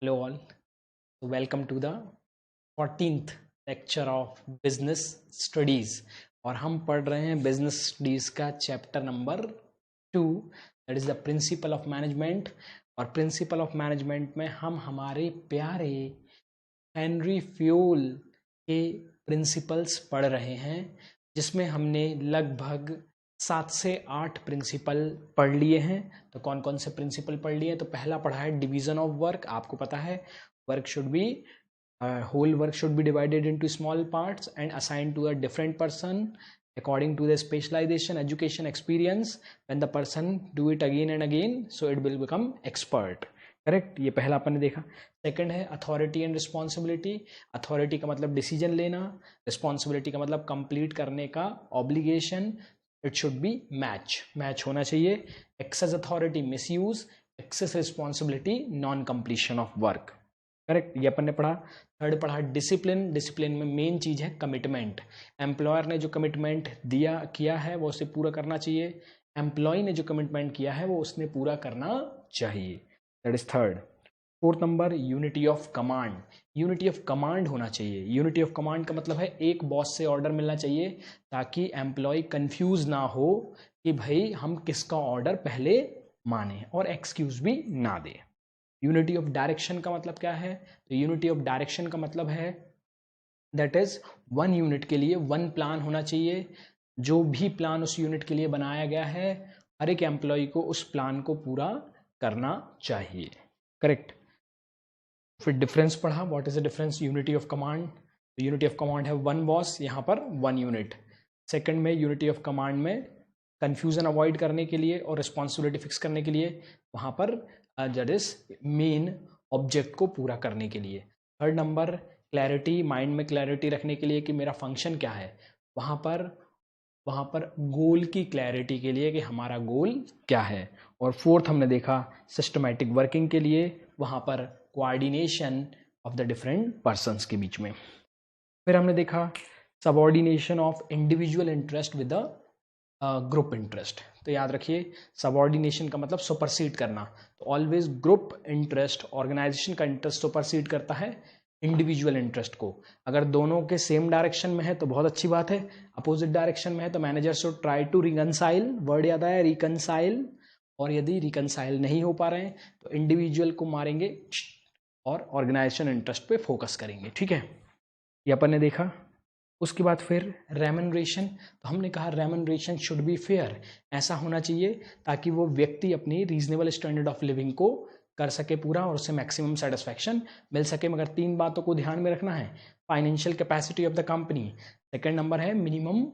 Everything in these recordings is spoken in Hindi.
Hello all. Welcome to the 14th lecture of business studies और हम पढ़ रहे हैं बिजनेस स्टडीज का chapter number 2 that is the principle of management. और प्रिंसिपल ऑफ मैनेजमेंट में हम हमारे प्यारे हेनरी फ्यूल के प्रिंसिपल्स पढ़ रहे हैं, जिसमें हमने लगभग 7 से 8 प्रिंसिपल पढ़ लिए हैं। तो कौन कौन से प्रिंसिपल पढ़ लिए? तो पहला पढ़ा है डिवीजन ऑफ वर्क। आपको पता है work should be whole work should be divided into small parts and assigned to a different person according to the specialization, education, experience. When the person do it again and again, so it will become expert. Correct, ये पहला अपन ने देखा। सेकंड है अथॉरिटी एंड रिस्पॉन्सिबिलिटी। अथॉरिटी का मतलब डिसीजन लेना, रिस्पॉन्सिबिलिटी का मतलब कंप्लीट करने का obligation. It should be match होना चाहिए। Excess authority misuse, excess responsibility non completion of work. Correct, ये अपन ने पढ़ा। थर्ड पढ़ा डिसिप्लिन। डिसिप्लिन में मेन चीज है कमिटमेंट। एम्प्लॉयर ने जो कमिटमेंट दिया किया है वो उसे पूरा करना चाहिए, एम्प्लॉय ने जो कमिटमेंट किया है वो उसने पूरा करना चाहिए। That is third. Fourth number unity of command. Unity of command होना चाहिए। यूनिटी ऑफ कमांड का मतलब है एक बॉस से ऑर्डर मिलना चाहिए ताकि एम्प्लॉय कंफ्यूज ना हो कि भाई हम किसका ऑर्डर पहले माने, और एक्सक्यूज भी ना दे। यूनिटी ऑफ डायरेक्शन का मतलब क्या है? तो यूनिटी ऑफ डायरेक्शन का मतलब है दैट इज वन यूनिट के लिए वन प्लान होना चाहिए। जो भी प्लान उस यूनिट के लिए बनाया गया है, हर एक एम्प्लॉय को उस प्लान को पूरा करना चाहिए। करेक्ट। फिर डिफरेंस पढ़ा, what is the difference unity of command. Unity of command है वन बॉस, यहाँ पर वन यूनिट। सेकंड में यूनिटी ऑफ कमांड में कंफ्यूजन अवॉइड करने के लिए और रिस्पॉन्सिबिलिटी फिक्स करने के लिए, वहाँ पर दैट इज मेन ऑब्जेक्ट को पूरा करने के लिए। थर्ड नंबर क्लैरिटी, माइंड में क्लैरिटी रखने के लिए कि मेरा फंक्शन क्या है। वहाँ पर गोल की क्लैरिटी के लिए कि हमारा गोल क्या है। और फोर्थ हमने देखा सिस्टमैटिक वर्किंग के लिए, वहाँ पर coordination of the different persons के बीच में। फिर हमने देखा subordination of individual interest with the group interest. तो याद रखिए सबऑर्डिनेशन का मतलब सुपरसीड करना। तो ऑलवेज ग्रुप इंटरेस्ट, ऑर्गेनाइजेशन का इंटरेस्ट सुपरसीड करता है इंडिविजुअल इंटरेस्ट को। अगर दोनों के सेम डायरेक्शन में है तो बहुत अच्छी बात है, अपोजिट डायरेक्शन में है तो manager should try to reconcile, word याद आया रिकनसाइल। और यदि रिकनसाइल नहीं हो पा रहे हैं तो इंडिविजुअल को मारेंगे और ऑर्गेनाइजेशन इंटरेस्ट पे फोकस करेंगे। ठीक है, ये अपन ने देखा। उसके बाद फिर रेमनरेशन। तो हमने कहा रेमनरेशन शुड बी फेयर, ऐसा होना चाहिए ताकि वो व्यक्ति अपनी रीजनेबल स्टैंडर्ड ऑफ लिविंग को कर सके पूरा और उससे मैक्सिमम सेटिस्फैक्शन मिल सके। मगर 3 बातों को ध्यान में रखना है, financial capacity of the company, second number है मिनिमम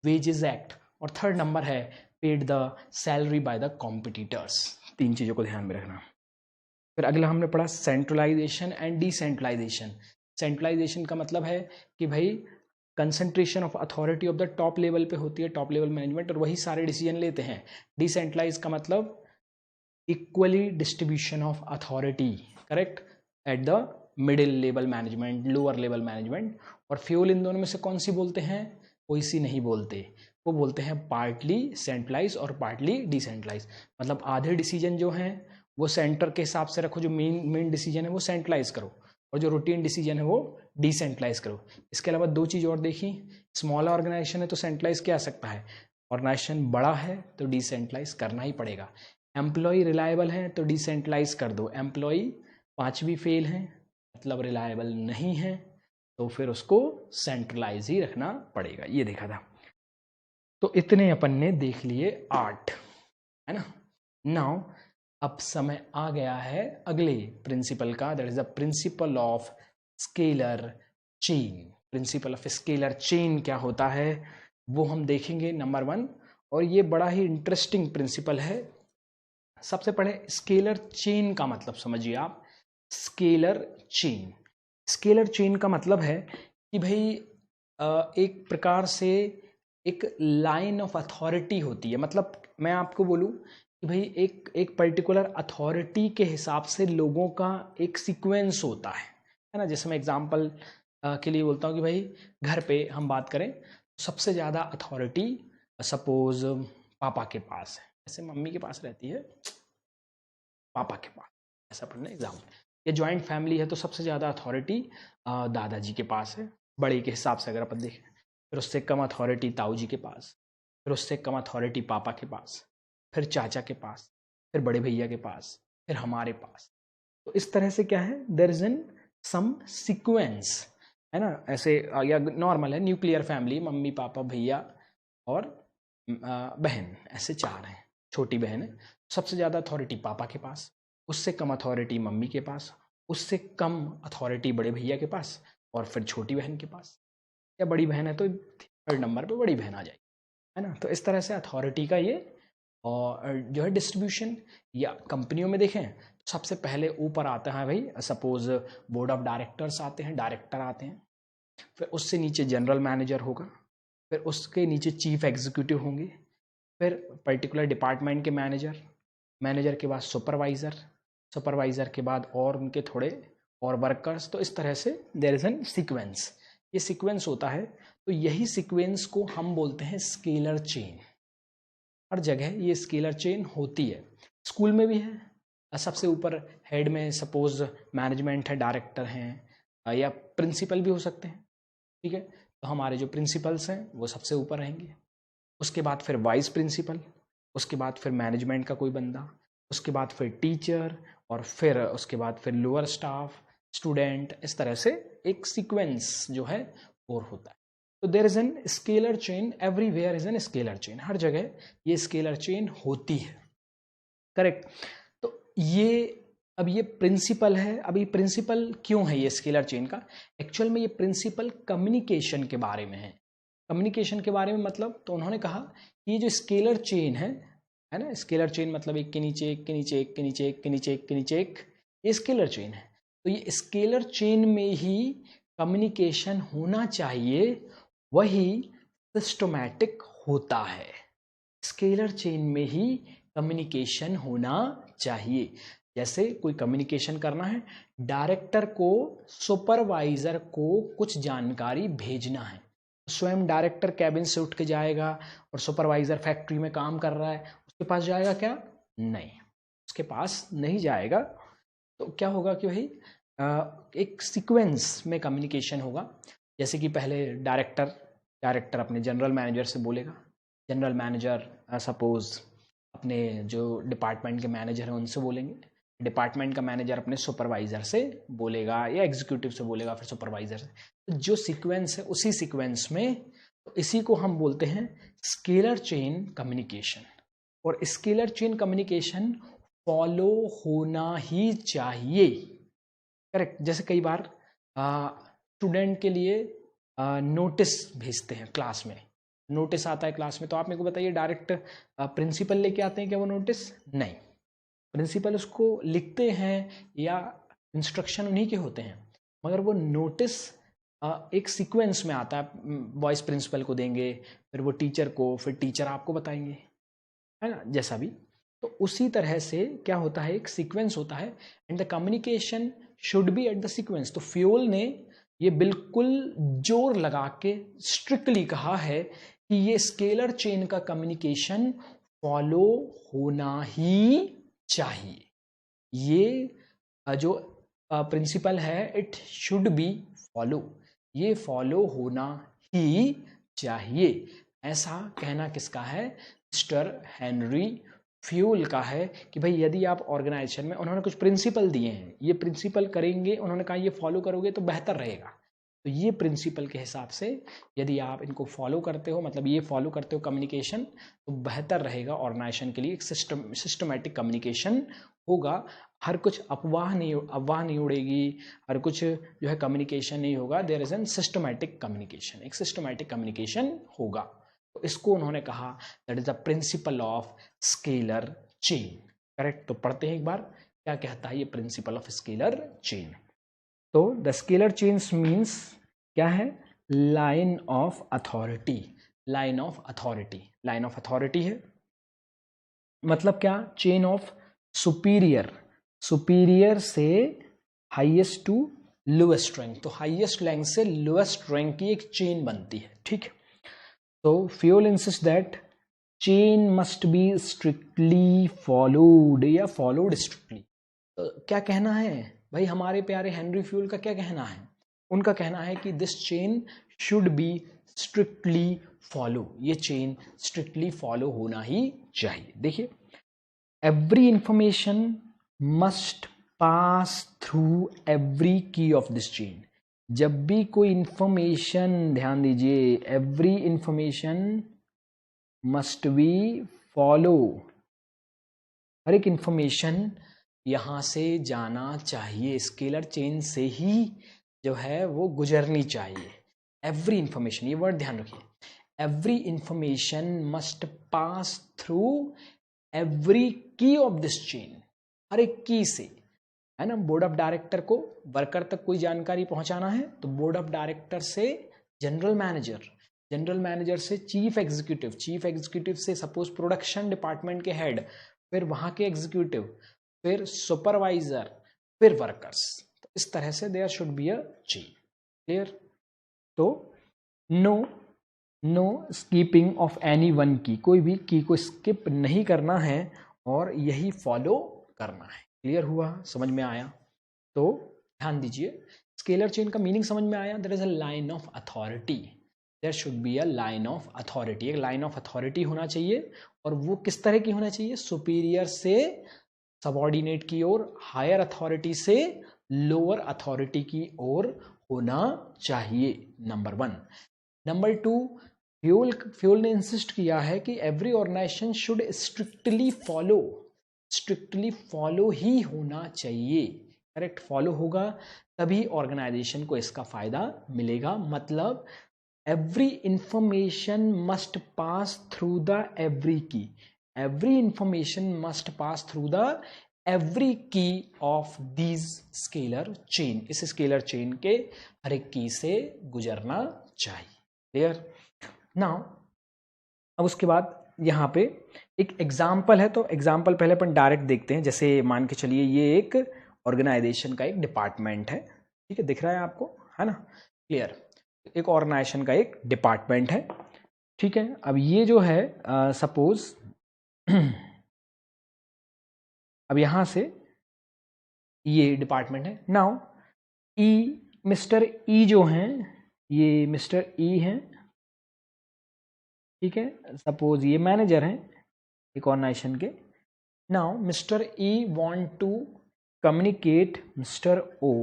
वेजेस एक्ट, और थर्ड नंबर है paid the salary by the competitors. 3 चीज़ों को ध्यान में रखना। फिर अगला हमने पढ़ा सेंट्रलाइजेशन एंड डिसेंट्रलाइजेशन। सेंट्रलाइजेशन का मतलब है कि भाई concentration of authority of the top level पे होती है, टॉप लेवल मैनेजमेंट, और वही सारे डिसीजन लेते हैं। डिसेंट्रलाइज का मतलब equally distribution of authority, correct, at the middle level management, lower level management. और फ्यूल इन दोनों में से कौन सी बोलते हैं? कोई सी नहीं बोलते, वो बोलते हैं पार्टली सेंट्रलाइज और पार्टली डिसेंट्रलाइज। मतलब आधे डिसीजन जो हैं वो सेंटर के हिसाब से रखो, जो मेन डिसीजन है वो सेंट्रलाइज करो, और जो रूटीन डिसीजन है वो डिसेंट्रलाइज करो। इसके अलावा 2 चीज़ और देखी, स्मॉल ऑर्गेनाइजेशन है तो सेंट्रलाइज किया सकता है, ऑर्गेनाइजेशन बड़ा है तो डिसेंट्रलाइज करना ही पड़ेगा। एम्प्लॉय रिलायबल है तो डिसेंट्रलाइज कर दो, एम्प्लॉय 5वीं फेल है मतलब रिलायबल नहीं है तो फिर उसको सेंट्रलाइज ही रखना पड़ेगा। ये देखा था। तो इतने अपन ने देख लिए 8, है ना। नाउ अब समय आ गया है अगले प्रिंसिपल का, that is the principle of scalar chain. Principal of scalar chain क्या होता है वो हम देखेंगे, नंबर 1। और ये बड़ा ही इंटरेस्टिंग प्रिंसिपल है। सबसे पहले स्केलर चेन का मतलब समझिए आप। स्केलर चेन, स्केलर चेन का मतलब है कि भाई एक प्रकार से एक लाइन ऑफ अथॉरिटी होती है। मतलब मैं आपको बोलूं कि भाई एक पर्टिकुलर अथॉरिटी के हिसाब से लोगों का एक सीक्वेंस होता है ना। जैसे मैं एग्जांपल के लिए बोलता हूँ कि भाई घर पे हम बात करें, सबसे ज़्यादा अथॉरिटी सपोज पापा के पास है, ऐसे मम्मी के पास रहती है, पापा के पास, ऐसा पढ़ना एग्जाम्पल। या जॉइंट फैमिली है तो सबसे ज़्यादा अथॉरिटी दादाजी के पास है, बड़े के हिसाब से अगर अपन देखें। फिर उससे कम अथॉरिटी ताऊ जी के पास, फिर उससे कम अथॉरिटी पापा के पास, फिर चाचा के पास, फिर बड़े भैया के पास, फिर हमारे पास। तो इस तरह से क्या है, there is an some sequence, है ना। ऐसे या नॉर्मल है न्यूक्लियर फैमिली, मम्मी पापा भैया और बहन, ऐसे 4 हैं, छोटी बहन है। सबसे ज़्यादा अथॉरिटी पापा के पास, उससे कम अथॉरिटी मम्मी के पास, उससे कम अथॉरिटी बड़े भैया के पास, और फिर छोटी बहन के पास। या बड़ी बहन है तो 3rd नंबर पे बड़ी बहन आ जाएगी, है ना। तो इस तरह से अथॉरिटी का ये और जो है डिस्ट्रीब्यूशन। या कंपनियों में देखें तो सबसे पहले ऊपर आता है भाई, सपोज बोर्ड ऑफ डायरेक्टर्स आते हैं, डायरेक्टर आते हैं, फिर उससे नीचे जनरल मैनेजर होगा, फिर उसके नीचे चीफ एग्जीक्यूटिव होंगे, फिर पर्टिकुलर डिपार्टमेंट के मैनेजर, मैनेजर के बाद सुपरवाइज़र, सुपरवाइज़र के बाद और उनके थोड़े और वर्कर्स। तो इस तरह से देयर इज एन सीक्वेंस, ये सीक्वेंस होता है। तो यही सीक्वेंस को हम बोलते हैं स्केलर चेन। हर जगह ये स्केलर चेन होती है, स्कूल में भी है। सबसे ऊपर हेड में सपोज मैनेजमेंट है, डायरेक्टर हैं, या प्रिंसिपल भी हो सकते हैं, ठीक है। तो हमारे जो प्रिंसिपल्स हैं वो सबसे ऊपर रहेंगे, उसके बाद फिर वाइस प्रिंसिपल, उसके बाद फिर मैनेजमेंट का कोई बंदा, उसके बाद फिर टीचर, और फिर उसके बाद फिर लोअर स्टाफ, स्टूडेंट। इस तरह से एक सीक्वेंस जो है और होता है। तो there is an scalar chain, everywhere is an scalar chain, हर जगह ये स्केलर चेन होती है, करेक्ट। तो ये अब ये प्रिंसिपल है। अभी प्रिंसिपल क्यों है ये स्केलर चेन का? एक्चुअल में ये प्रिंसिपल कम्युनिकेशन के बारे में है। कम्युनिकेशन के बारे में मतलब, तो उन्होंने कहा कि ये जो स्केलर चेन है ना, स्केलर चेन मतलब एक के नीचे एक के नीचे एक के नीचे एक के नीचे एक के नीचे एक, ये स्केलर चेन है। तो ये स्केलर चेन में ही कम्युनिकेशन होना चाहिए, वही सिस्टमैटिक होता है। स्केलर चेन में ही कम्युनिकेशन होना चाहिए। जैसे कोई कम्युनिकेशन करना है, डायरेक्टर को सुपरवाइजर को कुछ जानकारी भेजना है, स्वयं डायरेक्टर कैबिन से उठ के जाएगा और सुपरवाइजर फैक्ट्री में काम कर रहा है उसके पास जाएगा क्या? नहीं, उसके पास नहीं जाएगा। तो क्या होगा कि भाई एक सीक्वेंस में कम्युनिकेशन होगा। जैसे कि पहले डायरेक्टर अपने जनरल मैनेजर से बोलेगा, जनरल मैनेजर सपोज अपने जो डिपार्टमेंट के मैनेजर हैं उनसे बोलेंगे, डिपार्टमेंट का मैनेजर अपने सुपरवाइजर से बोलेगा या एग्जीक्यूटिव से बोलेगा, फिर सुपरवाइजर से। तो जो सीक्वेंस है उसी सीक्वेंस में, तो इसी को हम बोलते हैं स्केलर चेन कम्युनिकेशन। और स्केलर चेन कम्युनिकेशन फॉलो होना ही चाहिए, करेक्ट। जैसे कई बार स्टूडेंट के लिए नोटिस भेजते हैं क्लास में, नोटिस आता है क्लास में, तो आप मेरे को बताइए डायरेक्ट प्रिंसिपल लेके आते हैं क्या वो नोटिस? नहीं, प्रिंसिपल उसको लिखते हैं या इंस्ट्रक्शन उन्हीं के होते हैं, मगर वो नोटिस एक सीक्वेंस में आता है। वाइस प्रिंसिपल को देंगे, फिर वो टीचर को, फिर टीचर आपको बताएंगे, है ना, जैसा भी। तो उसी तरह से क्या होता है, एक सीक्वेंस होता है, and the communication should be at the sequence. तो फ्यूल ने ये बिल्कुल जोर लगा के स्ट्रिक्टली कहा है कि ये स्केलर चेन का कम्युनिकेशन फॉलो होना ही चाहिए। ये जो प्रिंसिपल है, इट शुड बी फॉलो, ये फॉलो होना ही चाहिए। ऐसा कहना किसका है? मिस्टर हेनरी फ्यूल का है कि भाई यदि आप ऑर्गेनाइजेशन में, उन्होंने कुछ प्रिंसिपल दिए हैं, ये प्रिंसिपल करेंगे, उन्होंने कहा ये फॉलो करोगे तो बेहतर रहेगा। तो ये प्रिंसिपल के हिसाब से यदि आप इनको फॉलो करते हो, मतलब ये फॉलो करते हो कम्युनिकेशन, तो बेहतर रहेगा ऑर्गेनाइजेशन के लिए। एक सिस्टमैटिक कम्युनिकेशन होगा, हर कुछ अफवाह नहीं उड़ेगी, हर कुछ जो है कम्युनिकेशन नहीं होगा। There is an systematic communication, एक सिस्टमैटिक कम्युनिकेशन होगा। तो इसको उन्होंने कहा that is the principle of scalar chain, correct. तो पढ़ते हैं एक बार क्या कहता है ये प्रिंसिपल ऑफ स्केलर चेन। तो द स्केलर चेन्स मीन्स क्या है? Line of authority, line of authority, line of authority है मतलब क्या? चेन ऑफ सुपीरियर, सुपीरियर से हाईएस्ट टू लोएस्ट रैंक, तो हाईएस्ट रैंक से लोएस्ट रैंक की एक चेन बनती है, ठीक है। तो fuel insist that chain must B strictly followed या फॉलोड स्ट्रिक्टली। तो क्या कहना है भाई हमारे प्यारे हेनरी फ्यूल का क्या कहना है? उनका कहना है कि this chain should be strictly follow, ये चेन स्ट्रिक्टली फॉलो होना ही चाहिए। देखिए, every information must pass through every की ऑफ दिस चेन। जब भी कोई इंफॉर्मेशन, ध्यान दीजिए, every information must be follow, हर एक इंफॉर्मेशन यहाँ से जाना चाहिए, स्केलर चेन से ही जो है वो गुजरनी चाहिए। एवरी इंफॉर्मेशन, ये वर्ड ध्यान रखिए, every information must pass through every की ऑफ दिस चेन, हर एक की से, है ना। बोर्ड ऑफ डायरेक्टर को वर्कर तक कोई जानकारी पहुंचाना है तो बोर्ड ऑफ डायरेक्टर से जनरल मैनेजर, जनरल मैनेजर से चीफ एग्जीक्यूटिव, चीफ एग्जीक्यूटिव से सपोज प्रोडक्शन डिपार्टमेंट के हेड, फिर वहां के एग्जीक्यूटिव, फिर सुपरवाइजर, फिर वर्कर्स। तो इस तरह से there should be a chain. Clear? तो no skipping of any one key, कोई भी की को स्किप नहीं करना है और यही फॉलो करना है। क्लियर हुआ? समझ में आया? तो ध्यान दीजिए, स्केलर चेन का मीनिंग समझ में आया। There is a line of authority, there should be a line of authority, एक लाइन ऑफ अथॉरिटी होना चाहिए। और वो किस तरह की होना चाहिए? सुपीरियर से सबॉर्डिनेट की ओर, हायर अथॉरिटी से लोअर अथॉरिटी की ओर होना चाहिए, नंबर 1। नंबर 2, फ्यूल ने इंसिस्ट किया है कि every organization should strictly follow ही होना चाहिए। करेक्ट, फॉलो होगा तभी ऑर्गेनाइजेशन को इसका फायदा मिलेगा। मतलब every information must pass through the every की, every information must pass through the every key of these scalar chain, इस scalar chain के हर एक की से गुजरना चाहिए। क्लियर? नाउ अब उसके बाद यहाँ पे एक एग्जाम्पल है, तो एग्जाम्पल पहले अपन डायरेक्ट देखते हैं। जैसे मान के चलिए ये एक ऑर्गेनाइजेशन का एक डिपार्टमेंट है, ठीक है, दिख रहा है आपको, है ना? क्लियर? एक ऑर्गेनाइजेशन का एक डिपार्टमेंट है, ठीक है। अब ये जो है सपोज अब यहां से ये डिपार्टमेंट है। नाउ मिस्टर ई जो हैं, ये मिस्टर ई हैं, ठीक है। सपोज ये मैनेजर हैं एक ऑर्गेनाइजेशन के। Now mister E want to communicate mister O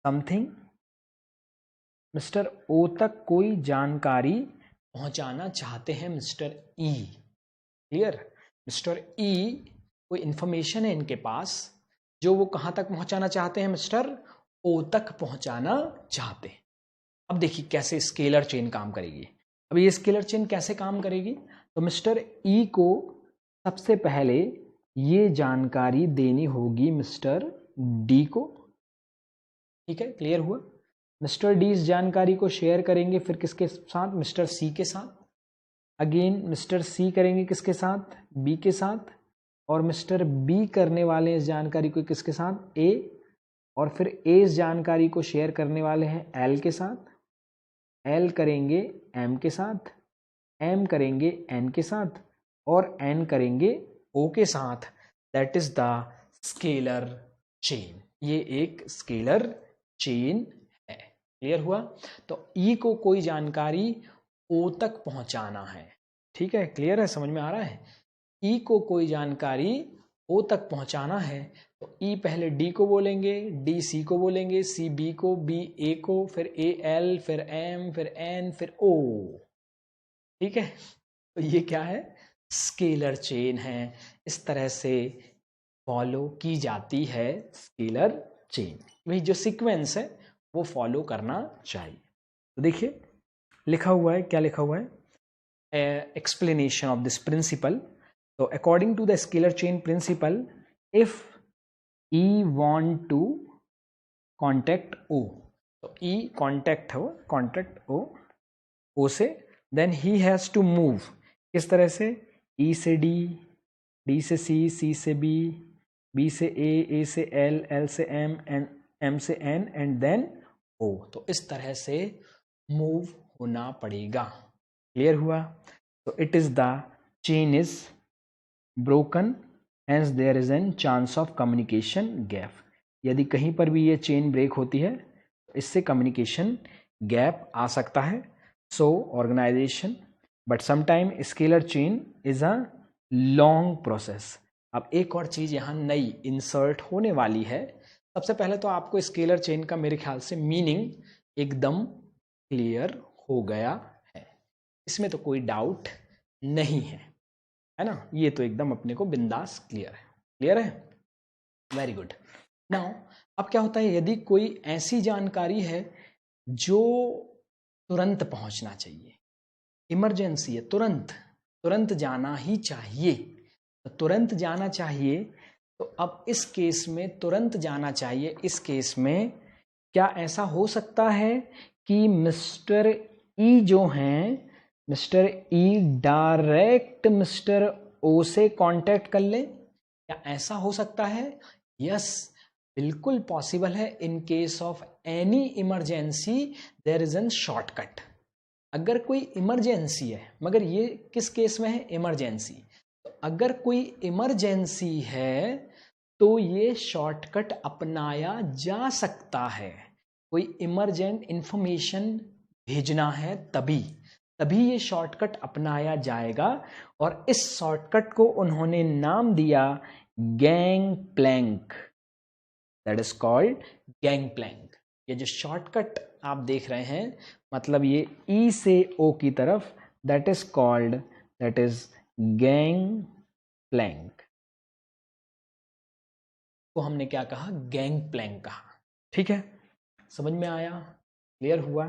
something, mister O तक कोई जानकारी पहुंचाना चाहते हैं mister E. Clear? Mister E कोई इंफॉर्मेशन है इनके पास जो वो कहां तक पहुंचाना चाहते हैं? मिस्टर ओ तक पहुंचाना चाहते हैं। अब देखिए कैसे स्केलर चेन काम करेगी। अब ये स्केलर चेन कैसे काम करेगी? तो मिस्टर ई को सबसे पहले ये जानकारी देनी होगी मिस्टर डी को, ठीक है। क्लियर हुआ? मिस्टर डी इस जानकारी को शेयर करेंगे फिर किसके साथ? मिस्टर सी के साथ। अगेन मिस्टर सी करेंगे किसके साथ? बी के साथ। और मिस्टर बी करने वाले इस जानकारी को किसके साथ? ए। और फिर ए इस जानकारी को शेयर करने वाले हैं एल के साथ, एल करेंगे एम के साथ, एम करेंगे एन के साथ, और एन करेंगे ओ के साथ। That is the scalar chain. ये एक स्केलर चेन है। क्लियर हुआ? तो ई को कोई जानकारी ओ तक पहुंचाना है, ठीक है। क्लियर है? समझ में आ रहा है? ई को कोई जानकारी ओ तक पहुंचाना है तो ई पहले डी को बोलेंगे, डी सी को बोलेंगे, सी बी को, बी ए को, फिर ए एल, फिर एम, फिर एन, फिर ओ। ठीक है? तो ये क्या है? स्केलर चेन है। इस तरह से फॉलो की जाती है स्केलर चेन। वही जो सीक्वेंस है वो फॉलो करना चाहिए। तो देखिए लिखा हुआ है, क्या लिखा हुआ है? Explanation of this principle. So according to the scalar chain principle, if E want to contact O, तो E contact O से, then he has to move किस तरह से? E से D, D से C, C से B, B से A, A से L, L से M, M से N and then O। तो इस तरह से मूव होना पड़ेगा। क्लियर हुआ? तो it is the chain is broken, hence there is a chance of communication gap। यदि कहीं पर भी ये चेन ब्रेक होती है, इससे कम्युनिकेशन गैप आ सकता है. So organization, but sometime scalar chain is a long process. अब एक और चीज यहाँ नई इंसर्ट होने वाली है. सबसे पहले तो आपको स्केलर चेन का मेरे ख्याल से मीनिंग एकदम क्लियर हो गया है, इसमें तो कोई डाउट नहीं है ना. ये तो एकदम अपने को बिंदास क्लियर है. क्लियर है, वेरी गुड. नाउ अब क्या होता है, यदि कोई ऐसी जानकारी है जो तुरंत पहुंचना चाहिए, इमरजेंसी है, तुरंत तुरंत जाना ही चाहिए, तो तुरंत जाना चाहिए. तो अब इस केस में तुरंत जाना चाहिए, इस केस में क्या ऐसा हो सकता है कि मिस्टर ई जो हैं, मिस्टर ई डायरेक्ट मिस्टर ओ से कांटेक्ट कर ले? क्या ऐसा हो सकता है? यस, बिल्कुल पॉसिबल है. In case of any emergency there is an shortcut. अगर कोई इमरजेंसी है, मगर ये किस केस में है? इमरजेंसी. तो अगर कोई इमरजेंसी है तो ये शॉर्टकट अपनाया जा सकता है. कोई इमरजेंट इंफॉर्मेशन भेजना है तभी ये शॉर्टकट अपनाया जाएगा. और इस शॉर्टकट को उन्होंने नाम दिया gang plank. That is called gang plank. ये जो शॉर्टकट आप देख रहे हैं, मतलब ये ई से ओ की तरफ, that is called, that is gang plank. तो हमने क्या कहा? गैंग प्लैंक कहा. ठीक है, समझ में आया? क्लियर हुआ?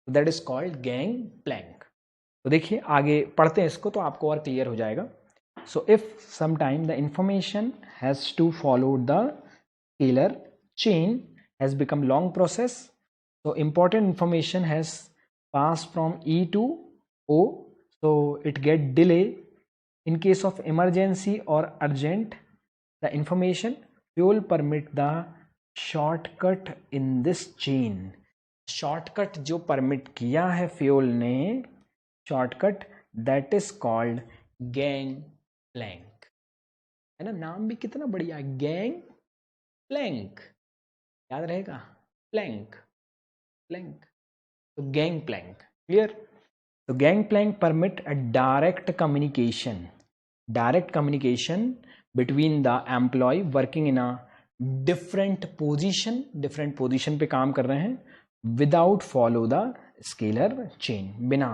That is called gang plank. तो देखिए आगे पढ़ते हैं इसको, तो आपको और क्लियर हो जाएगा. So if some time the information has to follow the scalar chain has become long process, so important information has passed from E to O, so it get delay. In case of emergency or urgent, the information fuel permit the shortcut in this chain. shortcut जो permit किया है fuel ने, shortcut, that is called gang plank. है ना, नाम भी कितना बढ़िया है, gang plank. याद रहेगा, प्लैंक प्लैंक. तो गैंग प्लैंक. क्लियर? तो gang plank permit a direct communication between the employ working in a different position पे काम कर रहे हैं, without follow the scalar chain, बिना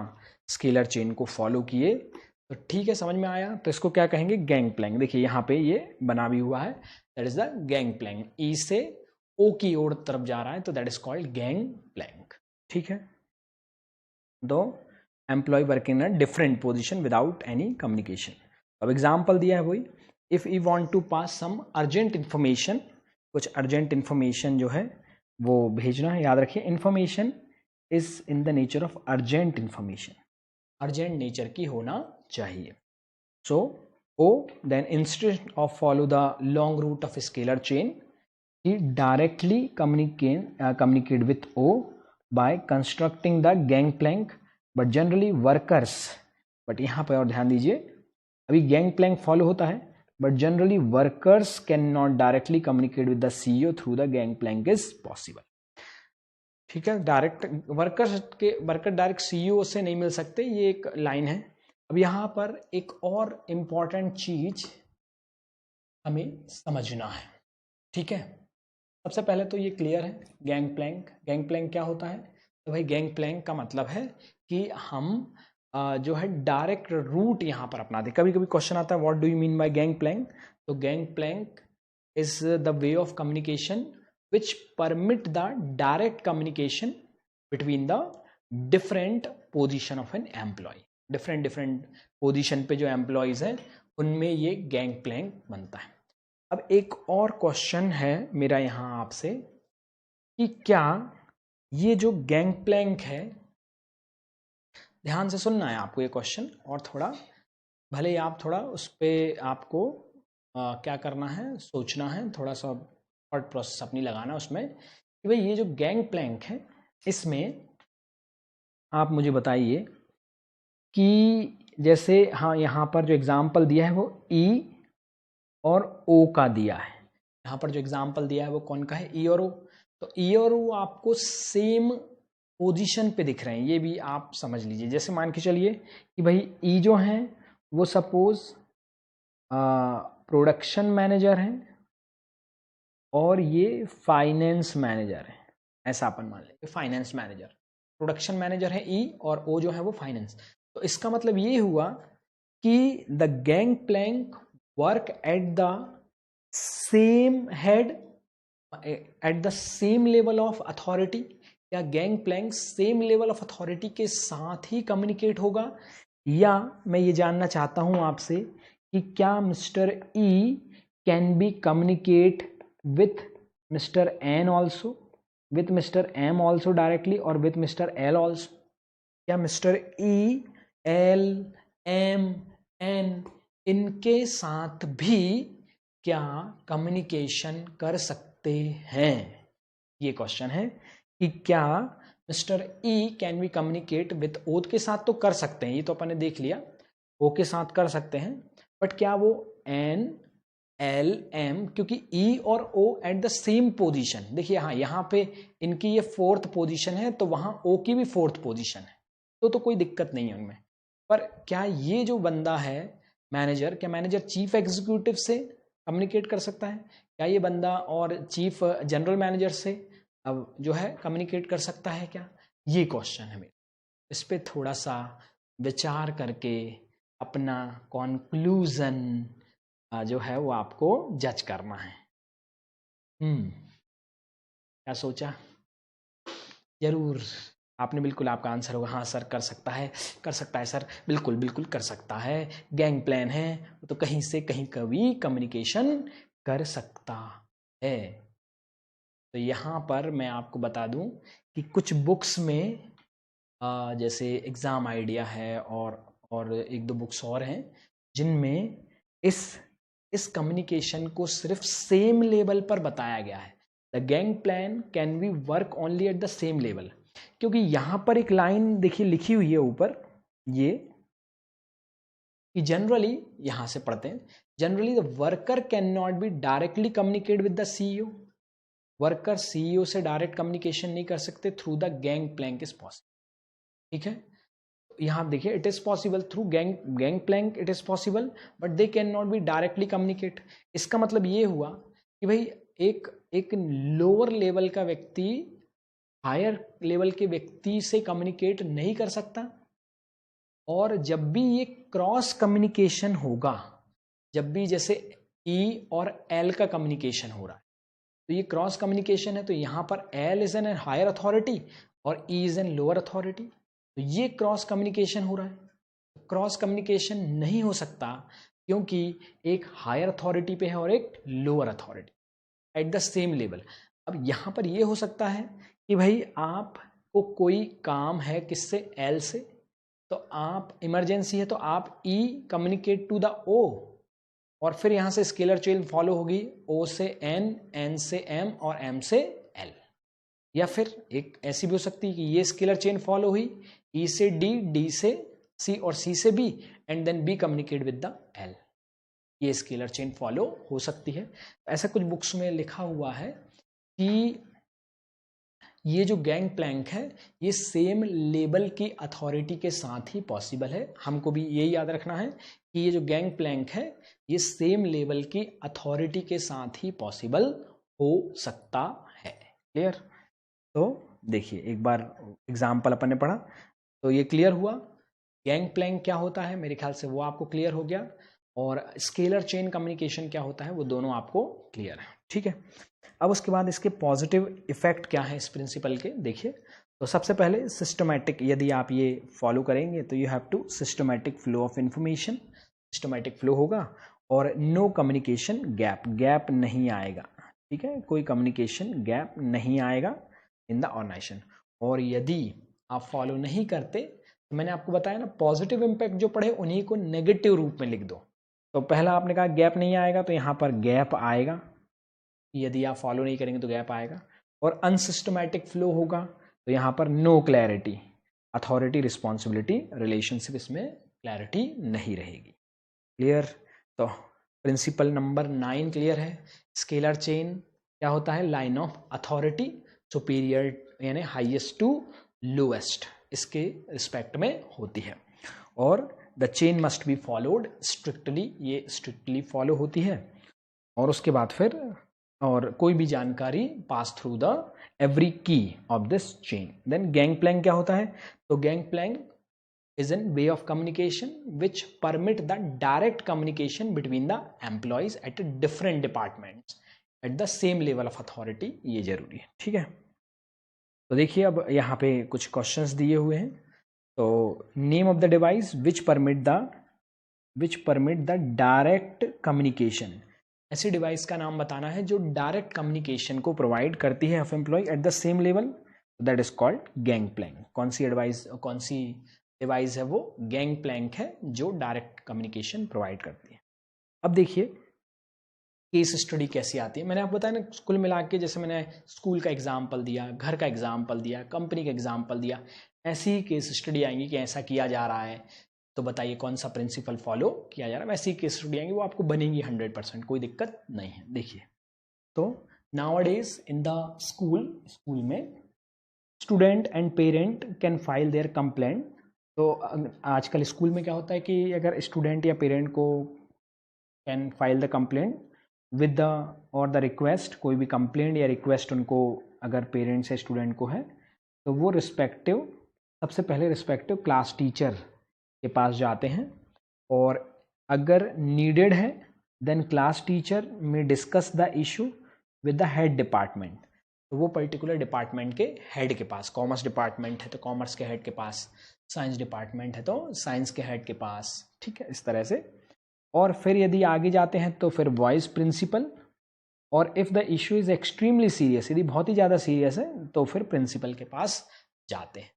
स्केलर चेन को फॉलो किए. तो ठीक है, समझ में आया? तो इसको क्या कहेंगे? Gang plank. देखिए यहाँ पे ये बना भी हुआ है, that is the gang plank. E से ओ की ओर तरफ जा रहा है, तो that is called gang plank. ठीक है, दो employ working in different position without any communication. अब एग्जांपल दिया है वही, if you want to pass some urgent information, कुछ अर्जेंट इंफॉर्मेशन जो है वो भेजना है. याद रखिए, information is in the nature of urgent information, urgent nature की होना चाहिए. So O then instead of follow the long route of scalar chain, he directly communicate with O by constructing the gangplank, but generally workers, but यहाँ पर और ध्यान दीजिए, अभी gangplank फॉलो होता है, but generally workers cannot directly communicate with the CEO through the gangplank is possible. ठीक है, वर्कर डायरेक्ट CEO से नहीं मिल सकते, ये एक लाइन है. अब यहाँ पर एक और इम्पॉर्टेंट चीज हमें समझना है. ठीक है, सबसे पहले तो ये क्लियर है, गैंग प्लैंक क्या होता है? तो भाई गैंग प्लैंक का मतलब है कि हम जो है डायरेक्ट रूट यहाँ पर अपनाते. कभी कभी क्वेश्चन आता है, what do you mean by gang plank? तो gang plank is the way of communication which permit the direct communication between the different position of an employ. Different position पे जो एम्प्लॉयज हैं उनमें ये गैंग प्लैंक बनता है. अब एक और क्वेश्चन है मेरा यहाँ आपसे कि क्या ये जो गैंग प्लैंक है, ध्यान से सुनना है आपको ये क्वेश्चन, और थोड़ा भले ही आप थोड़ा उस पर आपको क्या करना है, सोचना है, थोड़ा सा थॉट प्रोसेस अपनी लगाना उसमें कि भाई ये जो गैंग प्लैंक है, इसमें आप मुझे बताइए कि जैसे हाँ यहाँ पर जो एग्जाम्पल दिया है वो ई और ओ का दिया है. यहाँ पर जो एग्जाम्पल दिया है वो कौन का है, ई और ओ। तो ई और ओ आपको सेम पोजीशन पे दिख रहे हैं, ये भी आप समझ लीजिए। जैसे मान के चलिए कि भाई ई जो है वो सपोज प्रोडक्शन मैनेजर है और ये फाइनेंस मैनेजर है, ऐसा अपन मान लेंगे। फाइनेंस मैनेजर, प्रोडक्शन मैनेजर है ई और ओ जो है वो फाइनेंस। तो इसका मतलब ये हुआ कि the gang plank work at the same head, at the same level of authority, या gang plank same level of authority के साथ ही कम्युनिकेट होगा, या मैं ये जानना चाहता हूं आपसे कि क्या mister E can be communicate with Mr. N also, with Mr. M also directly or with Mr. L also? क्या Mr. E, L, M, N इनके साथ भी क्या कम्युनिकेशन कर सकते हैं? ये क्वेश्चन है कि क्या mister E can be communicate with O के साथ तो कर सकते हैं, ये तो अपन ने देख लिया, ओ के साथ कर सकते हैं, बट क्या वो एन एल एम, क्योंकि ई और ओ एट द सेम पोजीशन, देखिए हाँ यहाँ पे इनकी ये फोर्थ पोजीशन है तो वहां ओ की भी फोर्थ पोजीशन है, तो कोई दिक्कत नहीं है उनमें। पर क्या ये जो बंदा है मैनेजर, क्या मैनेजर चीफ एग्जीक्यूटिव से कम्युनिकेट कर सकता है? क्या ये बंदा और चीफ जनरल मैनेजर से अब जो है कम्युनिकेट कर सकता है क्या? ये क्वेश्चन है मेरा, इस पे थोड़ा सा विचार करके अपना कॉन्क्लूजन जो है वो आपको जज करना है। क्या सोचा? जरूर आपने, बिल्कुल आपका आंसर होगा हाँ सर कर सकता है, कर सकता है सर, बिल्कुल बिल्कुल कर सकता है, गैंग प्लान है तो कहीं से कहीं कभी कम्युनिकेशन कर सकता है। तो यहाँ पर मैं आपको बता दूं कि कुछ बुक्स में जैसे एग्जाम आइडिया है और एक दो बुक्स और हैं जिनमें इस कम्युनिकेशन को सिर्फ सेम लेवल पर बताया गया है। The gang plan can be work only eight the same level, क्योंकि यहां पर एक लाइन देखिए लिखी हुई है ऊपर, ये कि जनरली, यहां से पढ़ते हैं, generally the worker can not be directly communicate with the CEO, worker CEO से डायरेक्ट कम्युनिकेशन नहीं कर सकते, through the gang plank is possible. ठीक है, यहाँ देखिए it is possible through gang plank, it is possible but they can not be directly communicate. इसका मतलब ये हुआ कि भाई एक लोअर लेवल का व्यक्ति हायर लेवल के व्यक्ति से कम्युनिकेट नहीं कर सकता, और जब भी ये क्रॉस कम्युनिकेशन होगा, जब भी जैसे ई और एल का कम्युनिकेशन हो रहा है तो ये क्रॉस कम्युनिकेशन है, तो यहाँ पर L is an higher authority और E is an lower authority, तो ये क्रॉस कम्युनिकेशन हो रहा है। क्रॉस कम्युनिकेशन नहीं हो सकता क्योंकि एक हायर अथॉरिटी पे है और एक lower authority eight the same level. अब यहाँ पर ये हो सकता है कि भाई आपको कोई काम है किससे, एल से, तो आप इमरजेंसी है तो आप ई कम्युनिकेट टू द ओ, और फिर यहाँ से स्केलर चेन फॉलो होगी, ओ से एन, एन से एम और एम से एल। या फिर एक ऐसी भी हो सकती है कि ये स्केलर चेन फॉलो हुई, ई से डी, डी से सी और सी से B, and then B communicate with the L. ये स्केलर चेन फॉलो हो सकती है। ऐसा कुछ बुक्स में लिखा हुआ है कि ये जो गैंग प्लैंक है ये सेम लेवल की अथॉरिटी के साथ ही पॉसिबल है। हमको भी ये याद रखना है कि ये जो गैंग प्लैंक है ये सेम लेवल की अथॉरिटी के साथ ही पॉसिबल हो सकता है। क्लियर? तो देखिए एक बार एग्जाम्पल अपन ने पढ़ा तो ये क्लियर हुआ। गैंग प्लैंक क्या होता है मेरे ख्याल से वो आपको क्लियर हो गया, और स्केलर चेन कम्युनिकेशन क्या होता है वो दोनों आपको क्लियर है। ठीक है, अब उसके बाद इसके पॉजिटिव इफेक्ट क्या है इस प्रिंसिपल के, देखिए। तो सबसे पहले सिस्टमैटिक, यदि आप ये फॉलो करेंगे तो you have to systematic flow of information, systematic flow होगा, और नो कम्युनिकेशन गैप, गैप नहीं आएगा। ठीक है, कोई कम्युनिकेशन गैप नहीं आएगा इन द ऑर्गेनाइजेशन। और यदि आप फॉलो नहीं करते तो मैंने आपको बताया ना, पॉजिटिव इंपैक्ट जो पढ़े उन्हीं को नेगेटिव रूप में लिख दो। तो पहला आपने कहा गैप नहीं आएगा, तो यहाँ पर गैप आएगा, यदि आप फॉलो नहीं करेंगे तो गैप आएगा। और अनसिस्टमैटिक फ्लो होगा तो यहाँ पर no clarity, authority responsibility relationship, इसमें क्लैरिटी नहीं रहेगी। क्लियर? तो प्रिंसिपल नंबर 9 क्लियर है। स्केलर चेन क्या होता है? लाइन ऑफ अथॉरिटी, सुपीरियर यानी हाईएस्ट टू लोएस्ट, इसके रिस्पेक्ट में होती है। और the chain must be followed strictly, ये स्ट्रिक्टली फॉलो होती है। और उसके बाद फिर और कोई भी जानकारी पास थ्रू द एवरी की of this chain. Then gang plank क्या होता है? तो gang plank is an way of communication which permit the direct communication between the employees at a different departments at the same level of authority। ये जरूरी है, ठीक है। तो देखिए अब यहाँ पे कुछ क्वेश्चंस दिए हुए हैं। तो name of the device which permit the direct communication, ऐसी डिवाइस का नाम बताना है जो डायरेक्ट कम्युनिकेशन को प्रोवाइड करती है of employee at the same level, that is called gang plank. कौन सी एडवाइस, कौन सी डिवाइस है वो? गैंग प्लैंक है जो डायरेक्ट कम्युनिकेशन प्रोवाइड करती है। अब देखिए केस स्टडी कैसी आती है। मैंने आपको बताया ना, कुल मिला के जैसे मैंने स्कूल का एग्जाम्पल दिया, घर का एग्जाम्पल दिया, कंपनी का एग्जाम्पल दिया, ऐसी ही केस स्टडी आएंगी कि ऐसा किया जा रहा है, तो बताइए कौन सा प्रिंसिपल फॉलो किया जा रहा है। वैसी केस स्टडी आएंगी, वो आपको बनेंगी 100%, कोई दिक्कत नहीं है। देखिए तो नाउअडेज इन द स्कूल में student and parent can file there complaint. तो आजकल स्कूल में क्या होता है कि अगर स्टूडेंट या पेरेंट को can file the complaint with the और द रिक्वेस्ट, कोई भी कंप्लेंट या रिक्वेस्ट उनको अगर पेरेंट्स या स्टूडेंट को है, तो वो रिस्पेक्टिव, सबसे पहले रिस्पेक्टिव क्लास टीचर के पास जाते हैं। और अगर नीडेड है देन क्लास टीचर में discuss the issue with the head department. तो वो पर्टिकुलर डिपार्टमेंट के हेड के पास, कॉमर्स डिपार्टमेंट है तो कॉमर्स के हेड के पास, साइंस डिपार्टमेंट है तो साइंस के हेड के पास, ठीक है, इस तरह से। और फिर यदि आगे जाते हैं तो फिर वाइस प्रिंसिपल, और if the issue is extremely serious, यदि बहुत ही ज़्यादा सीरियस है तो फिर प्रिंसिपल के पास जाते हैं।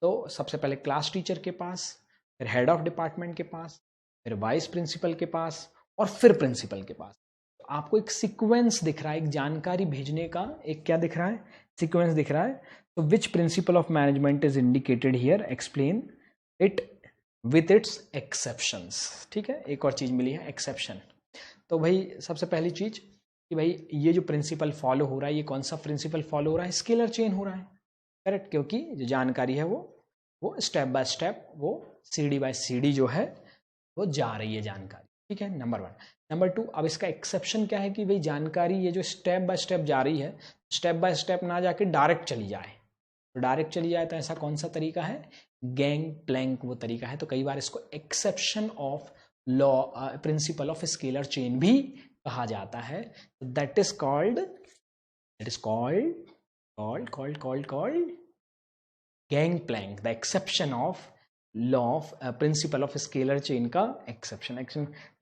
तो सबसे पहले क्लास टीचर के पास, फिर हेड ऑफ डिपार्टमेंट के पास, फिर वाइस प्रिंसिपल के पास, और फिर प्रिंसिपल के पास। तो आपको एक सीक्वेंस दिख रहा है, एक जानकारी भेजने का एक क्या दिख रहा है? सीक्वेंस दिख रहा है। तो विच principle of management is indicated here, explain it with its exceptions. ठीक है, एक और चीज मिली है, एक्सेप्शन। तो भाई सबसे पहली चीज कि भाई ये जो प्रिंसिपल फॉलो हो रहा है, ये कौन सा प्रिंसिपल फॉलो हो रहा है? स्केलर चेन हो रहा है, करेक्ट, क्योंकि जो जानकारी है वो स्टेप बाय स्टेप, वो सीडी बाय सीडी जो है वो जा रही है जानकारी, ठीक है, नंबर 1। नंबर 2, अब इसका एक्सेप्शन क्या है कि भाई जानकारी ये जो स्टेप बाय स्टेप जा रही है, स्टेप बाय स्टेप ना जाके डायरेक्ट चली जाए। तो डायरेक्ट चली जाए तो ऐसा कौन सा तरीका है? गैंग प्लैंक वो तरीका है। तो कई बार इसको exception of law, principle of scalar chain भी कहा जाता है। That is called gang plank, the exception of law of principle of scalar chain का एक्सेप्शन।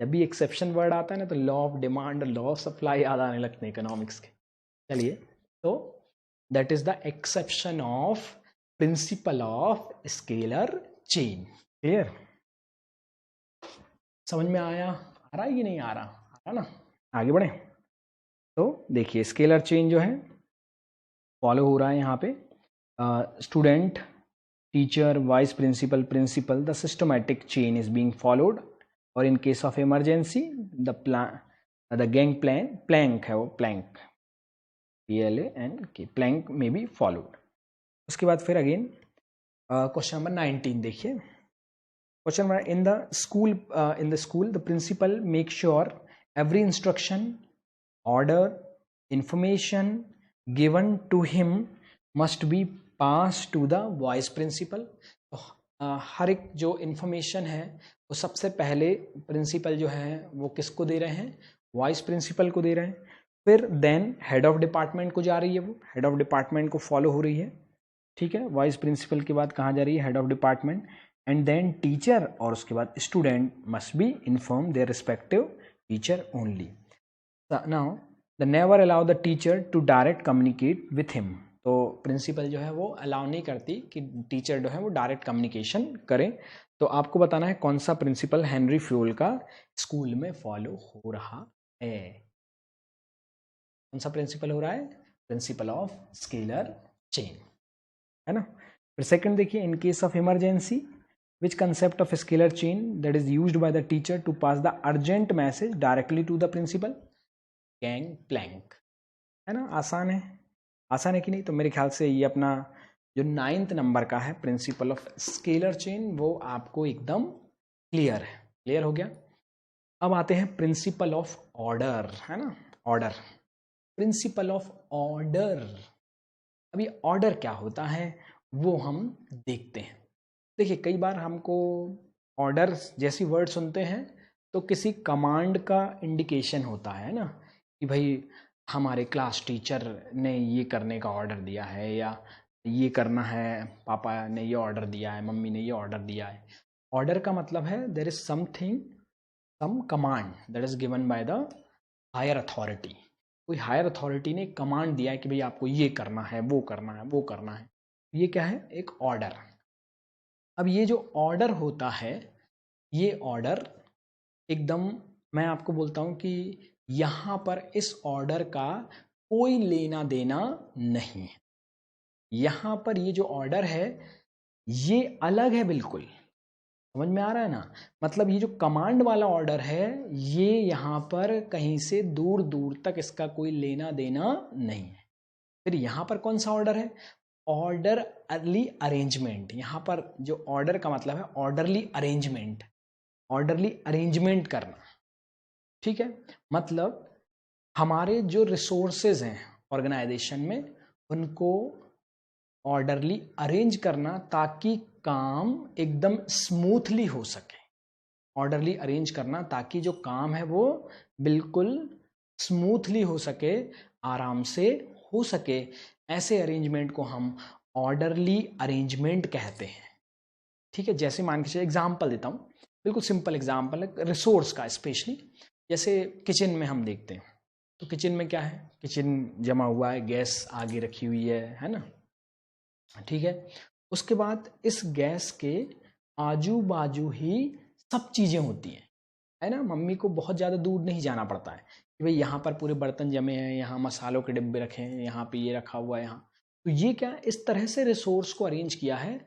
जब भी एक्सेप्शन वर्ड आता है ना तो law of demand, law of supply याद आने लगते हैं इकोनॉमिक्स के। चलिए, तो that is the exception of principle of scalar chain. Clear? समझ में आया? आ रहा है कि नहीं आ रहा? आ रहा ना? आगे बढ़े। तो देखिए स्केलर चेन जो है फॉलो हो रहा है यहाँ पे, student, teacher, vice principal, principal, the systematic chain is being followed. और in case of emergency the gang plank है, वो प्लैंक, PLANK, प्लैंक में बी फॉलोड। उसके बाद फिर अगेन क्वेश्चन नंबर 19 देखिए। Question number, in the school the principal make sure every instruction, order, information given to him must be passed to the vice principal। तो हर एक जो इन्फॉर्मेशन है वो सबसे पहले प्रिंसिपल जो है वो किसको दे रहे हैं? वाइस प्रिंसिपल को दे रहे हैं। फिर देन हेड ऑफ डिपार्टमेंट को जा रही है, वो हेड ऑफ डिपार्टमेंट को फॉलो हो रही है, ठीक है। वाइस प्रिंसिपल के बाद कहाँ जा रही है? Head of department. And then teacher, और उसके बाद student must be inform their respective teacher only. Now the never allow the teacher to direct communicate with him। तो प्रिंसिपल जो है वो अलाउ नहीं करती कि टीचर जो है वो डायरेक्ट कम्युनिकेशन करें। तो आपको बताना है कौन सा प्रिंसिपल हेनरी फ्यूल का स्कूल में फॉलो हो रहा है। कौन सा प्रिंसिपल हो रहा है? प्रिंसिपल ऑफ स्केलर चेन, है ना। फिर सेकंड देखिए, इन case of emergency Which concept of scalar chain that is used by the teacher to pass the urgent message directly to the principal? गैंगप्लैंक, है ना, आसान है कि नहीं? तो मेरे ख्याल से ये अपना जो 9th नंबर का है प्रिंसिपल ऑफ स्केलर चेन, वो आपको एकदम क्लियर है। क्लियर हो गया। अब आते हैं प्रिंसिपल ऑफ ऑर्डर, है ना, ऑर्डर, प्रिंसिपल ऑफ ऑर्डर। अभी ऑर्डर क्या होता है वो हम देखते हैं। देखिए, कई बार हमको ऑर्डर जैसी वर्ड सुनते हैं तो किसी कमांड का इंडिकेशन होता है ना, कि भाई हमारे क्लास टीचर ने ये करने का ऑर्डर दिया है, या ये करना है, पापा ने ये ऑर्डर दिया है, मम्मी ने ये ऑर्डर दिया है। ऑर्डर का मतलब है there is something, some command that is given by the higher authority. कोई हायर अथॉरिटी ने कमांड दिया है कि भाई आपको ये करना है, वो करना है, वो करना है। ये क्या है? एक ऑर्डर। अब ये जो ऑर्डर होता है, ये ऑर्डर एकदम, मैं आपको बोलता हूं कि यहां पर इस ऑर्डर का कोई लेना देना नहीं है। यहां पर ये जो ऑर्डर है ये अलग है बिल्कुल। समझ में आ रहा है ना? मतलब ये जो कमांड वाला ऑर्डर है ये यहां पर कहीं से दूर दूर तक इसका कोई लेना देना नहीं है। फिर यहां पर कौन सा ऑर्डर है? Order early arrangement. यहां पर जो ऑर्डर का मतलब है ऑर्डरली अरेंजमेंट, ऑर्डरली अरेंजमेंट करना। ठीक है, मतलब हमारे जो रिसोर्सेज हैं ऑर्गेनाइजेशन में उनको ऑर्डरली अरेंज करना ताकि काम एकदम स्मूथली हो सके। ऑर्डरली अरेंज करना ताकि जो काम है वो बिल्कुल स्मूथली हो सके, आराम से हो सके। ऐसे अरेंजमेंट को हम ऑर्डरली अरेंजमेंट कहते हैं। ठीक है, जैसे मान के चलिए एग्जाम्पल देता हूँ, बिल्कुल सिंपल एग्जाम्पल है रिसोर्स का। स्पेशली जैसे किचन में हम देखते हैं, तो किचन में क्या है? किचन जमा हुआ है, गैस आगे रखी हुई है ना? ठीक है, उसके बाद इस गैस के आजू बाजू ही सब चीज़ें होती हैं, है ना? मम्मी को बहुत ज़्यादा दूर नहीं जाना पड़ता है कि भाई यहाँ पर पूरे बर्तन जमे हैं, यहाँ मसालों के डिब्बे रखे हैं, यहाँ पे ये रखा हुआ है, यहाँ। तो ये क्या इस तरह से रिसोर्स को अरेंज किया है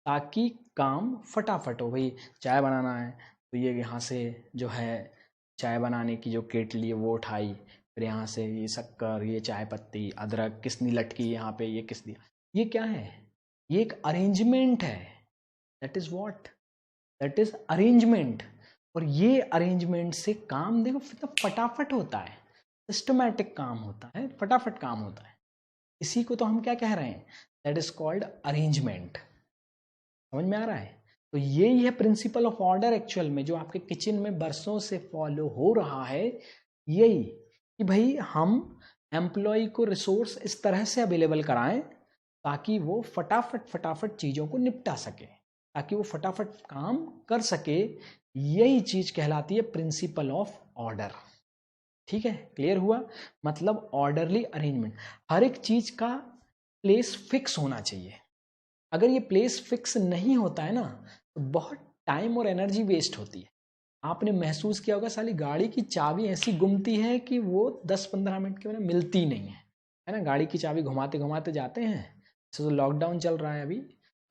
ताकि काम फटाफट हो। भाई चाय बनाना है तो ये यहाँ से जो है चाय बनाने की जो केटली है वो उठाई, फिर यहाँ से ये शक्कर, ये चाय पत्ती, अदरक किसनी लटकी यहाँ पे, ये किस दिया। ये क्या है? ये एक अरेंजमेंट है। That is what? That is arrangement. और ये अरेंजमेंट से काम देखो फटाफट होता है, सिस्टमैटिक काम होता है, फटाफट काम होता है। इसी को तो हम क्या कह रहे हैं? That is called arrangement. समझ में आ रहा है? तो यही है प्रिंसिपल ऑफ ऑर्डर एक्चुअल में, जो आपके किचन में बरसों से फॉलो हो रहा है। यही कि भाई हम एम्प्लॉय को रिसोर्स इस तरह से अवेलेबल कराएं ताकि वो फटाफट चीज़ों को निपटा सके, ताकि वो फटाफट काम कर सके। यही चीज कहलाती है प्रिंसिपल ऑफ ऑर्डर। ठीक है, क्लियर हुआ? मतलब ऑर्डरली अरेंजमेंट। हर एक चीज का प्लेस फिक्स होना चाहिए। अगर ये प्लेस फिक्स नहीं होता है ना तो बहुत टाइम और एनर्जी वेस्ट होती है। आपने महसूस किया होगा, साली गाड़ी की चाबी ऐसी गुमती है कि वो 10-15 मिनट के बाद मिलती नहीं है ना? गाड़ी की चाबी घुमाते घुमाते जाते हैं। तो लॉकडाउन चल रहा है अभी,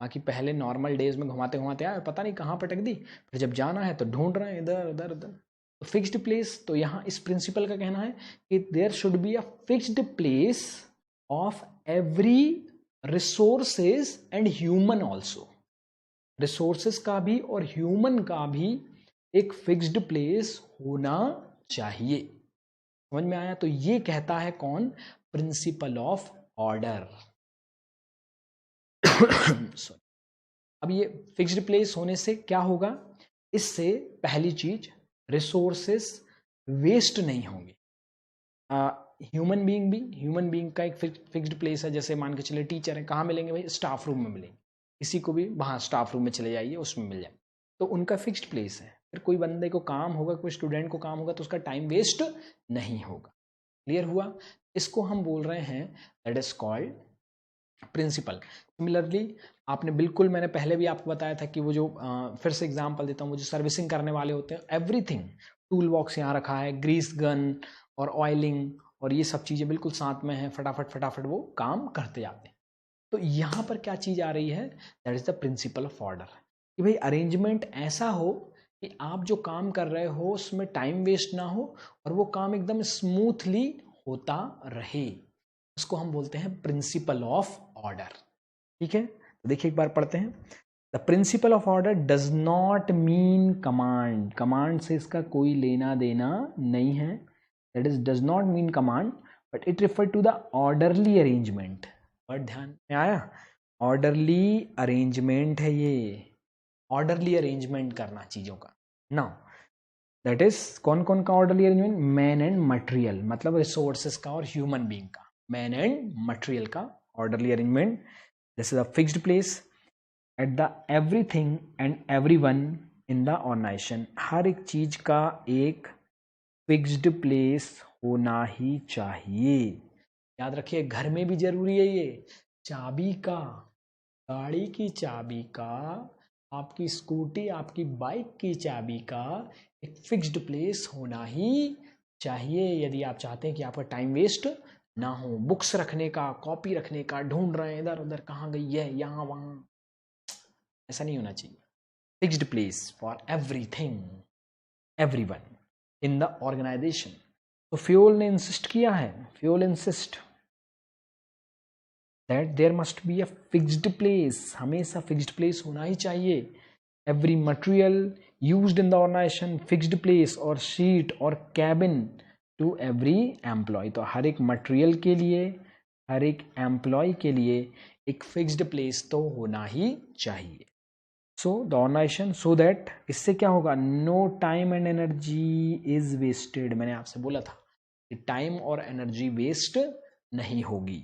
बाकी पहले नॉर्मल डेज में घुमाते घुमाते आए, पता नहीं कहाँ पटक दी, फिर जब जाना है तो ढूंढ रहे हैं इधर उधर उधर। तो फिक्स्ड प्लेस, तो यहाँ इस प्रिंसिपल का कहना है कि there should be a fixed place of every resources and human also. Resources का भी और ह्यूमन का भी एक फिक्स्ड प्लेस होना चाहिए। समझ में आया? तो ये कहता है कौन? Principal of order. सॉरी। अब ये फिक्स्ड प्लेस होने से क्या होगा? इससे पहली चीज, रिसोर्सेस वेस्ट नहीं होंगे। ह्यूमन बीइंग का एक फिक्स्ड प्लेस है। जैसे मान के चले टीचर है, कहाँ मिलेंगे भाई? स्टाफ रूम में मिलेंगे। किसी को भी वहाँ स्टाफ रूम में चले जाइए, उसमें मिल जाए, तो उनका फिक्स्ड प्लेस है। फिर कोई बंदे को काम होगा, कोई स्टूडेंट को काम होगा तो उसका टाइम वेस्ट नहीं होगा। क्लियर हुआ? इसको हम बोल रहे हैं that is called principle. Similarly आपने बिल्कुल, मैंने पहले भी आपको बताया था कि वो जो फिर से एग्जांपल देता हूँ, वो जो सर्विसिंग करने वाले होते हैं, एवरीथिंग, टूल बॉक्स यहाँ रखा है, ग्रीस गन और ऑयलिंग और ये सब चीज़ें बिल्कुल साथ में हैं, फटाफट वो काम करते जाते हैं। तो यहाँ पर क्या चीज़ आ रही है? That is the principle of order. कि भाई अरेंजमेंट ऐसा हो कि आप जो काम कर रहे हो उसमें टाइम वेस्ट ना हो और वो काम एकदम स्मूथली होता रहे। उसको हम बोलते हैं प्रिंसिपल ऑफ ऑर्डर। ठीक है, तो देखिए एक बार पढ़ते हैं। The principle of order does not mean command. Command से इसका कोई लेना देना नहीं है। That is does not mean command but it refer to the orderly arrangement. Word ध्यान में आया? ऑर्डरली अरेंजमेंट है ये, ऑर्डरली अरेंजमेंट करना चीजों का। नाउ दैट इज कौन कौन का orderly arrangement? Man and material, मतलब रिसोर्सेस का और ह्यूमन बीइंग का। मैन एंड मटेरियल का orderly arrangement. This is a fixed place at the everything and everyone in the organization. हर एक चीज का एक फिक्स्ड प्लेस होना ही चाहिए। याद रखिए, घर में भी जरूरी है ये। चाबी का, गाड़ी की चाबी का, आपकी स्कूटी आपकी बाइक की चाबी का एक फिक्स्ड प्लेस होना ही चाहिए यदि आप चाहते हैं कि आपका टाइम वेस्ट ना हो। बुक्स रखने का, कॉपी रखने का, ढूंढ रहे हैं इधर उधर कहाँ गई है, यहाँ वहाँ, ऐसा नहीं होना चाहिए। Fixed place for everything everyone in the organisation. तो फ्योल ने इंसिस्ट किया है, Fayol insist that there must be a fixed place, हमेशा फिक्स्ड प्लेस होना ही चाहिए। Every material used in the organisation fixed place और शीट और कैबिन टू एवरी एम्प्लॉय। तो हर एक मटेरियल के लिए, हर एक एम्प्लॉय के लिए एक फिक्स्ड प्लेस तो होना ही चाहिए। So the organisation, so that, इससे क्या होगा? No time and energy is wasted. मैंने आपसे बोला था कि टाइम और एनर्जी वेस्ट नहीं होगी।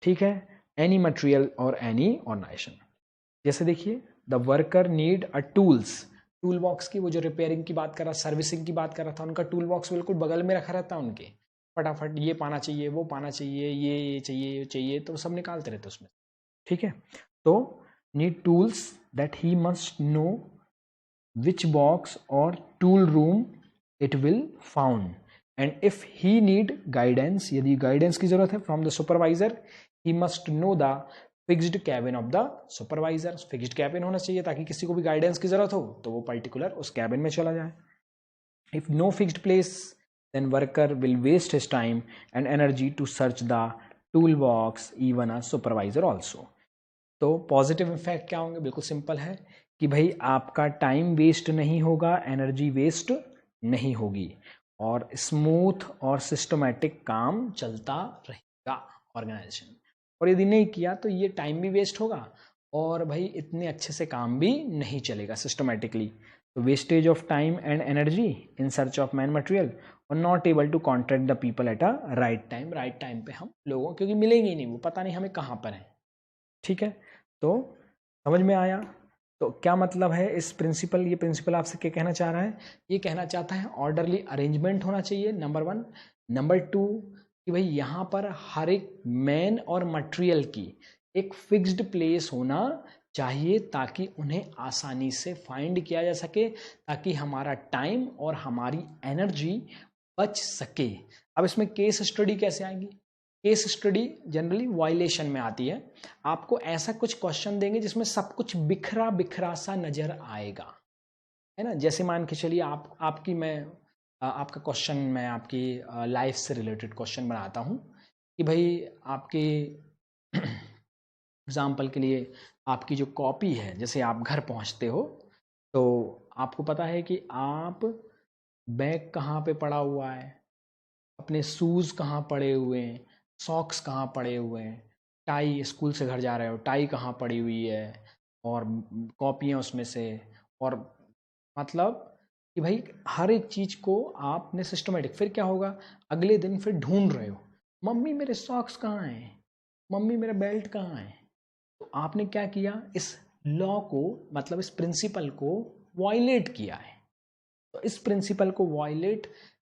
ठीक है, एनी मटेरियल और एनी ऑर्गेनाइजेशन। जैसे देखिए, the worker need a tools, tool box की, वो जो रिपेयरिंग की बात कर रहा, सर्विसिंग की बात कर रहा था, उनका टूल बॉक्स बिल्कुल बगल में रखा रहता है उनके। फटाफट ये पाना चाहिए, वो पाना चाहिए, ये चाहिए, ये चाहिए, तो सब निकालते रहते उसमें। ठीक है, तो need tools that he must know which box or tool room it will found and if he need guidance, यदि guidance की जरूरत है from the supervisor, he must know the fixed cabin of the supervisor। fixed cabin होना चाहिए ताकि किसी को भी guidance की जरूरत हो तो वो particular उस cabin में चला जाए। if no fixed place then worker will waste his time and energy to search the toolbox, even a supervisor also। तो पॉजिटिव इफेक्ट क्या होंगे? बिल्कुल सिंपल है कि भाई आपका टाइम वेस्ट नहीं होगा, एनर्जी वेस्ट नहीं होगी और स्मूथ और सिस्टमैटिक काम चलता रहेगा ऑर्गेनाइजेशन। और यदि नहीं किया तो ये टाइम भी वेस्ट होगा और भाई इतने अच्छे से काम भी नहीं चलेगा सिस्टमैटिकली। तो wastage of time and energy in search of man material और not able to contract the people at a right time. Right time पे हम लोगों, क्योंकि मिलेंगे ही नहीं, वो पता नहीं हमें कहाँ पर है। ठीक है, तो समझ में आया? तो क्या मतलब है इस प्रिंसिपल, ये प्रिंसिपल आपसे क्या कहना चाह रहा है? ये कहना चाहता है ऑर्डरली अरेंजमेंट होना चाहिए, नंबर 1। नंबर 2 कि भाई यहाँ पर हर एक मैन और मटेरियल की एक फिक्स्ड प्लेस होना चाहिए ताकि उन्हें आसानी से फाइंड किया जा सके, ताकि हमारा टाइम और हमारी एनर्जी बच सके। अब इसमें केस स्टडी कैसे आएंगी? केस स्टडी जनरली वायलेशन में आती है। आपको ऐसा कुछ क्वेश्चन देंगे जिसमें सब कुछ बिखरा बिखरा सा नजर आएगा, है ना। जैसे मान के चलिए आपका क्वेश्चन मैं आपकी लाइफ से रिलेटेड क्वेश्चन बनाता हूँ कि भाई आपकी एग्जाम्पल के लिए आपकी जो कॉपी है, जैसे आप घर पहुँचते हो तो आपको पता है कि आप बैग कहाँ पे पड़ा हुआ है, अपने शूज़ कहाँ पड़े हुए हैं, सॉक्स कहाँ पड़े हुए हैं, टाई, स्कूल से घर जा रहे हो टाई कहाँ पड़ी हुई है, और कॉपियाँ उसमें से, और मतलब कि भाई हर एक चीज़ को आपने सिस्टमेटिक, फिर क्या होगा अगले दिन फिर ढूंढ रहे हो, मम्मी मेरे सॉक्स कहाँ हैं, मम्मी मेरा बेल्ट कहाँ है। तो आपने क्या किया, इस लॉ को, मतलब इस प्रिंसिपल को वायलेट किया है। तो इस प्रिंसिपल को वायलेट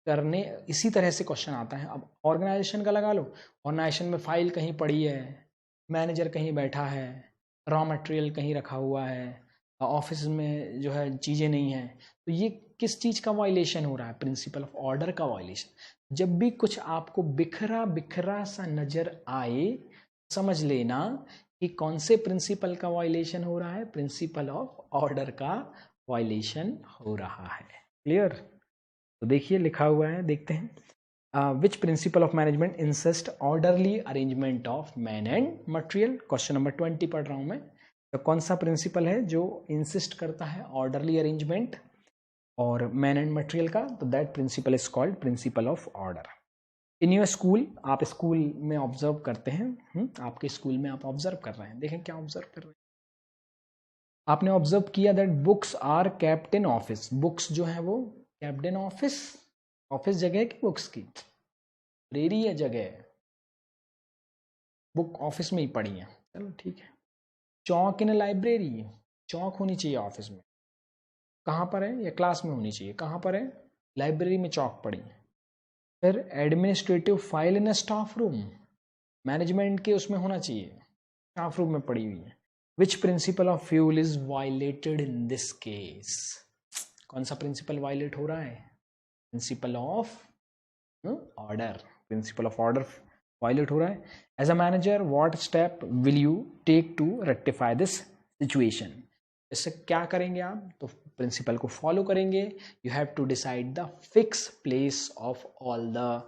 करने, इसी तरह से क्वेश्चन आता है। अब ऑर्गेनाइजेशन का लगा लो, ऑर्गेनाइजेशन में फाइल कहीं पड़ी है, मैनेजर कहीं बैठा है, रॉ मटेरियल कहीं रखा हुआ है, ऑफिस में जो है चीज़ें नहीं हैं, तो ये किस चीज़ का वायलेशन हो रहा है? प्रिंसिपल ऑफ ऑर्डर का वायलेशन। जब भी कुछ आपको बिखरा बिखरा सा नजर आए, समझ लेना कि कौन से प्रिंसिपल का वायलेशन हो रहा है, प्रिंसिपल ऑफ ऑर्डर का वायलेशन हो रहा है। क्लियर? तो देखिए लिखा हुआ है, देखते हैं। विच principle of management insist orderly arrangement of man and material. Question number 20 पढ़ रहा हूं मैं। तो कौन सा प्रिंसिपल है जो इंसिस्ट करता है ऑर्डरली अरेंजमेंट और मैन एंड मटेरियल का? तो that principle is called principle of order. In your school, आप स्कूल में ऑब्जर्व करते हैं, आपके स्कूल में आप ऑब्जर्व कर रहे हैं, देखें क्या ऑब्जर्व कर रहे हैं। आपने ऑब्जर्व किया that books are kept in office. Books जो है वो केप्ट इन ऑफिस। ऑफिस जगह की बुक्स की लाइब्रेरी है जगह, बुक ऑफिस में ही पड़ी है, चलो ठीक है। चौक इन लाइब्रेरी, चौक होनी चाहिए ऑफिस में, कहाँ पर है? या क्लास में होनी चाहिए, कहाँ पर है? लाइब्रेरी में चौक पड़ी है। फिर administrative file in staff room, management के उसमें होना चाहिए, स्टाफ रूम में पड़ी हुई है। Which principle of Fayol is violated in this case? कौन सा प्रिंसिपल वायलेट हो रहा है? Principle of order, principle of order violate हो रहा है। As a manager what step will you take to rectify this situation? इससे क्या करेंगे आप? तो प्रिंसिपल को फॉलो करेंगे। You have to decide the fix place of all the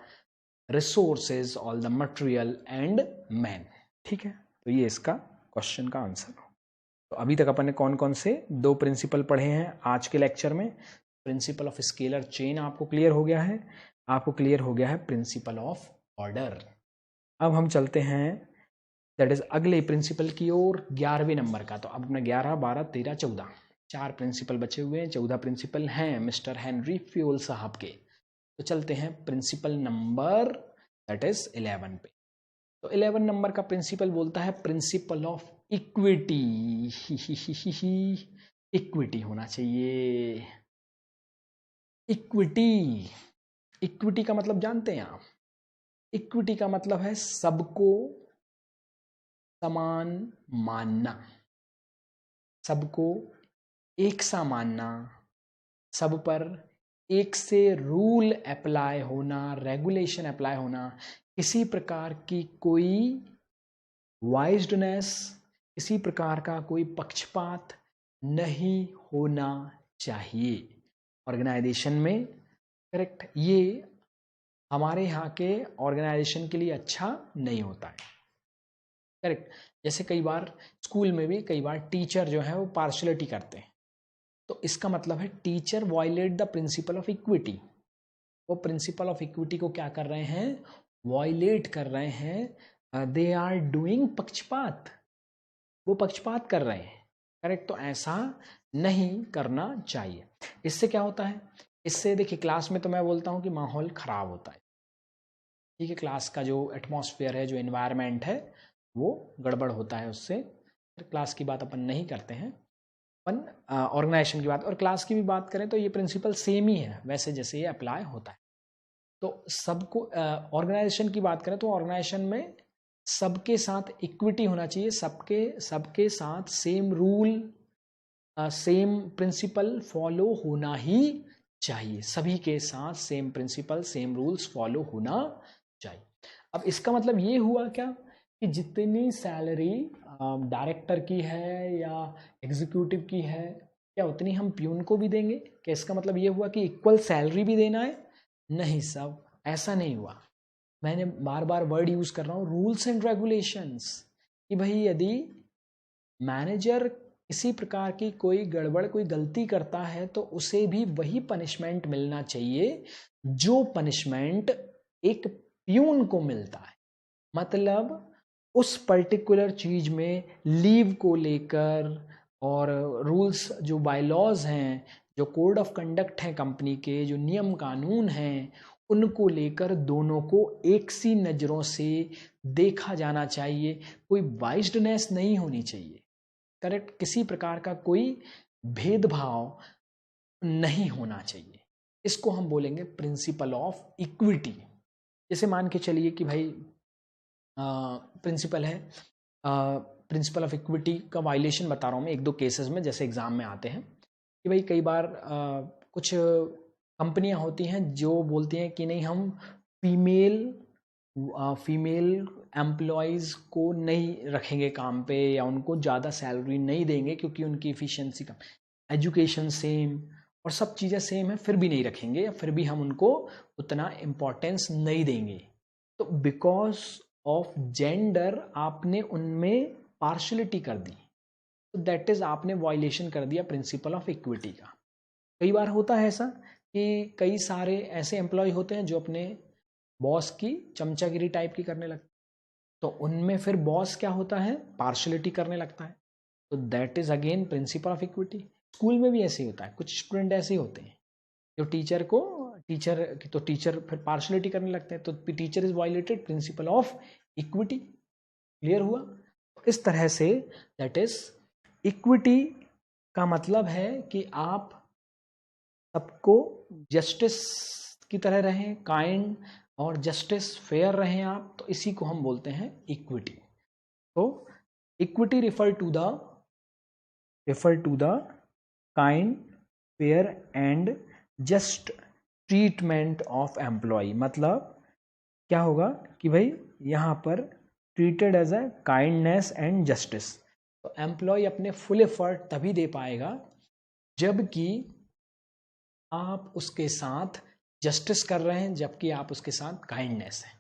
resources, all the material and man. ठीक है, तो ये इसका क्वेश्चन का आंसर हो। तो अभी तक अपन ने कौन कौन से 2 प्रिंसिपल पढ़े हैं आज के लेक्चर में? प्रिंसिपल ऑफ स्केलर चेन आपको क्लियर हो गया है, आपको क्लियर हो गया है प्रिंसिपल ऑफ ऑर्डर। अब हम चलते हैं दैट इज अगले प्रिंसिपल की ओर, 11वें नंबर का। तो अब अपना 11, 12, 13, 14 4 प्रिंसिपल बचे हुए हैं, 14 प्रिंसिपल हैं मिस्टर हेनरी फ्यूल साहब के। तो चलते हैं प्रिंसिपल नंबर दैट इज 11 पे। तो 11 नंबर का प्रिंसिपल बोलता है प्रिंसिपल ऑफ इक्विटी। इक्विटी होना चाहिए। इक्विटी, इक्विटी का मतलब जानते हैं आप? इक्विटी का मतलब है सबको समान मानना, सबको एक सा मानना, सब पर एक से रूल अप्लाई होना, रेगुलेशन अप्लाई होना, किसी प्रकार की कोई वाइज्डनेस, किसी प्रकार का कोई पक्षपात नहीं होना चाहिए ऑर्गेनाइजेशन में। करेक्ट? ये हमारे यहाँ के ऑर्गेनाइजेशन के लिए अच्छा नहीं होता है। करेक्ट? जैसे कई बार स्कूल में भी कई बार टीचर जो है वो पार्शलिटी करते हैं, तो इसका मतलब है teacher violate the principle of equity. वो प्रिंसिपल ऑफ इक्विटी को क्या कर रहे हैं? वायलेट कर रहे हैं। दे आर डूइंग पक्षपात, वो पक्षपात कर रहे हैं। करेक्ट? तो ऐसा नहीं करना चाहिए। इससे क्या होता है? इससे देखिए क्लास में तो मैं बोलता हूँ कि माहौल खराब होता है, ठीक है, क्लास का जो एटमॉस्फेयर है, जो एनवायरनमेंट है, वो गड़बड़ होता है उससे। फिर क्लास की बात अपन नहीं करते हैं, अपन ऑर्गेनाइजेशन की बात। और क्लास की भी बात करें तो ये प्रिंसिपल सेम ही है वैसे जैसे ये अप्लाई होता है। तो सबको ऑर्गेनाइजेशन की बात करें तो ऑर्गेनाइजेशन में सबके साथ इक्विटी होना चाहिए, सबके साथ same rule, same principle follow होना ही चाहिए। सभी के साथ same principle, same rules follow होना चाहिए। अब इसका मतलब ये हुआ क्या कि जितनी सैलरी डायरेक्टर की है या एग्जीक्यूटिव की है, क्या उतनी हम प्यून को भी देंगे? क्या इसका मतलब ये हुआ कि इक्वल सैलरी भी देना है? नहीं साहब, ऐसा नहीं हुआ। मैंने बार बार वर्ड यूज कर रहा हूँ, रूल्स एंड रेगुलेशंस, कि भाई यदि मैनेजर किसी प्रकार की कोई गड़बड़, कोई गलती करता है तो उसे भी वही पनिशमेंट मिलना चाहिए जो पनिशमेंट एक प्यून को मिलता है। मतलब उस पर्टिकुलर चीज में लीव को लेकर और रूल्स, जो बायलॉज हैं, जो कोड ऑफ कंडक्ट हैं कंपनी के, जो नियम कानून हैं, उनको लेकर दोनों को एक सी नज़रों से देखा जाना चाहिए। कोई वाइज्डनेस नहीं होनी चाहिए। करेक्ट? किसी प्रकार का कोई भेदभाव नहीं होना चाहिए। इसको हम बोलेंगे प्रिंसिपल ऑफ इक्विटी। जैसे मान के चलिए कि भाई प्रिंसिपल है, प्रिंसिपल ऑफ इक्विटी का वायलेशन बता रहा हूँ मैं 1-2 केसेस में, जैसे एग्जाम में आते हैं कि भाई कई बार कुछ कंपनियां होती हैं जो बोलती हैं कि नहीं, हम फीमेल फीमेल एम्प्लॉयज़ को नहीं रखेंगे काम पे या उनको ज़्यादा सैलरी नहीं देंगे क्योंकि उनकी एफिशिएंसी कम, एजुकेशन सेम और सब चीज़ें सेम है, फिर भी नहीं रखेंगे या फिर भी हम उनको उतना इम्पोर्टेंस नहीं देंगे। तो बिकॉज ऑफ जेंडर आपने उनमें पार्शलिटी कर दी, तो दैट इज़ आपने वायलेशन कर दिया प्रिंसिपल ऑफ इक्विटी का। कई बार होता है ऐसा कि कई सारे ऐसे एम्प्लॉय होते हैं जो अपने बॉस की चमचागिरी टाइप की करने लगते हैं, तो उनमें फिर बॉस क्या होता है, पार्शलिटी करने लगता है। तो that is again principal of equity. School में भी ऐसे ही होता है, कुछ स्टूडेंट ऐसे ही होते हैं जो टीचर फिर पार्शलिटी करने लगते हैं, तो teacher is violated principal of equity. Clear हुआ? इस तरह से दैट इज इक्विटी का मतलब है कि आप सबको जस्टिस की तरह रहें, काइंड और जस्टिस फेयर रहें आप, तो इसी को हम बोलते हैं इक्विटी। तो equity refer to the kind, fair and just treatment of employee. मतलब क्या होगा कि भाई यहाँ पर treated as a kindness and justice, तो एम्प्लॉय अपने फुल एफर्ट तभी दे पाएगा जबकि आप उसके साथ जस्टिस कर रहे हैं, जबकि आप उसके साथ काइंडनेस है।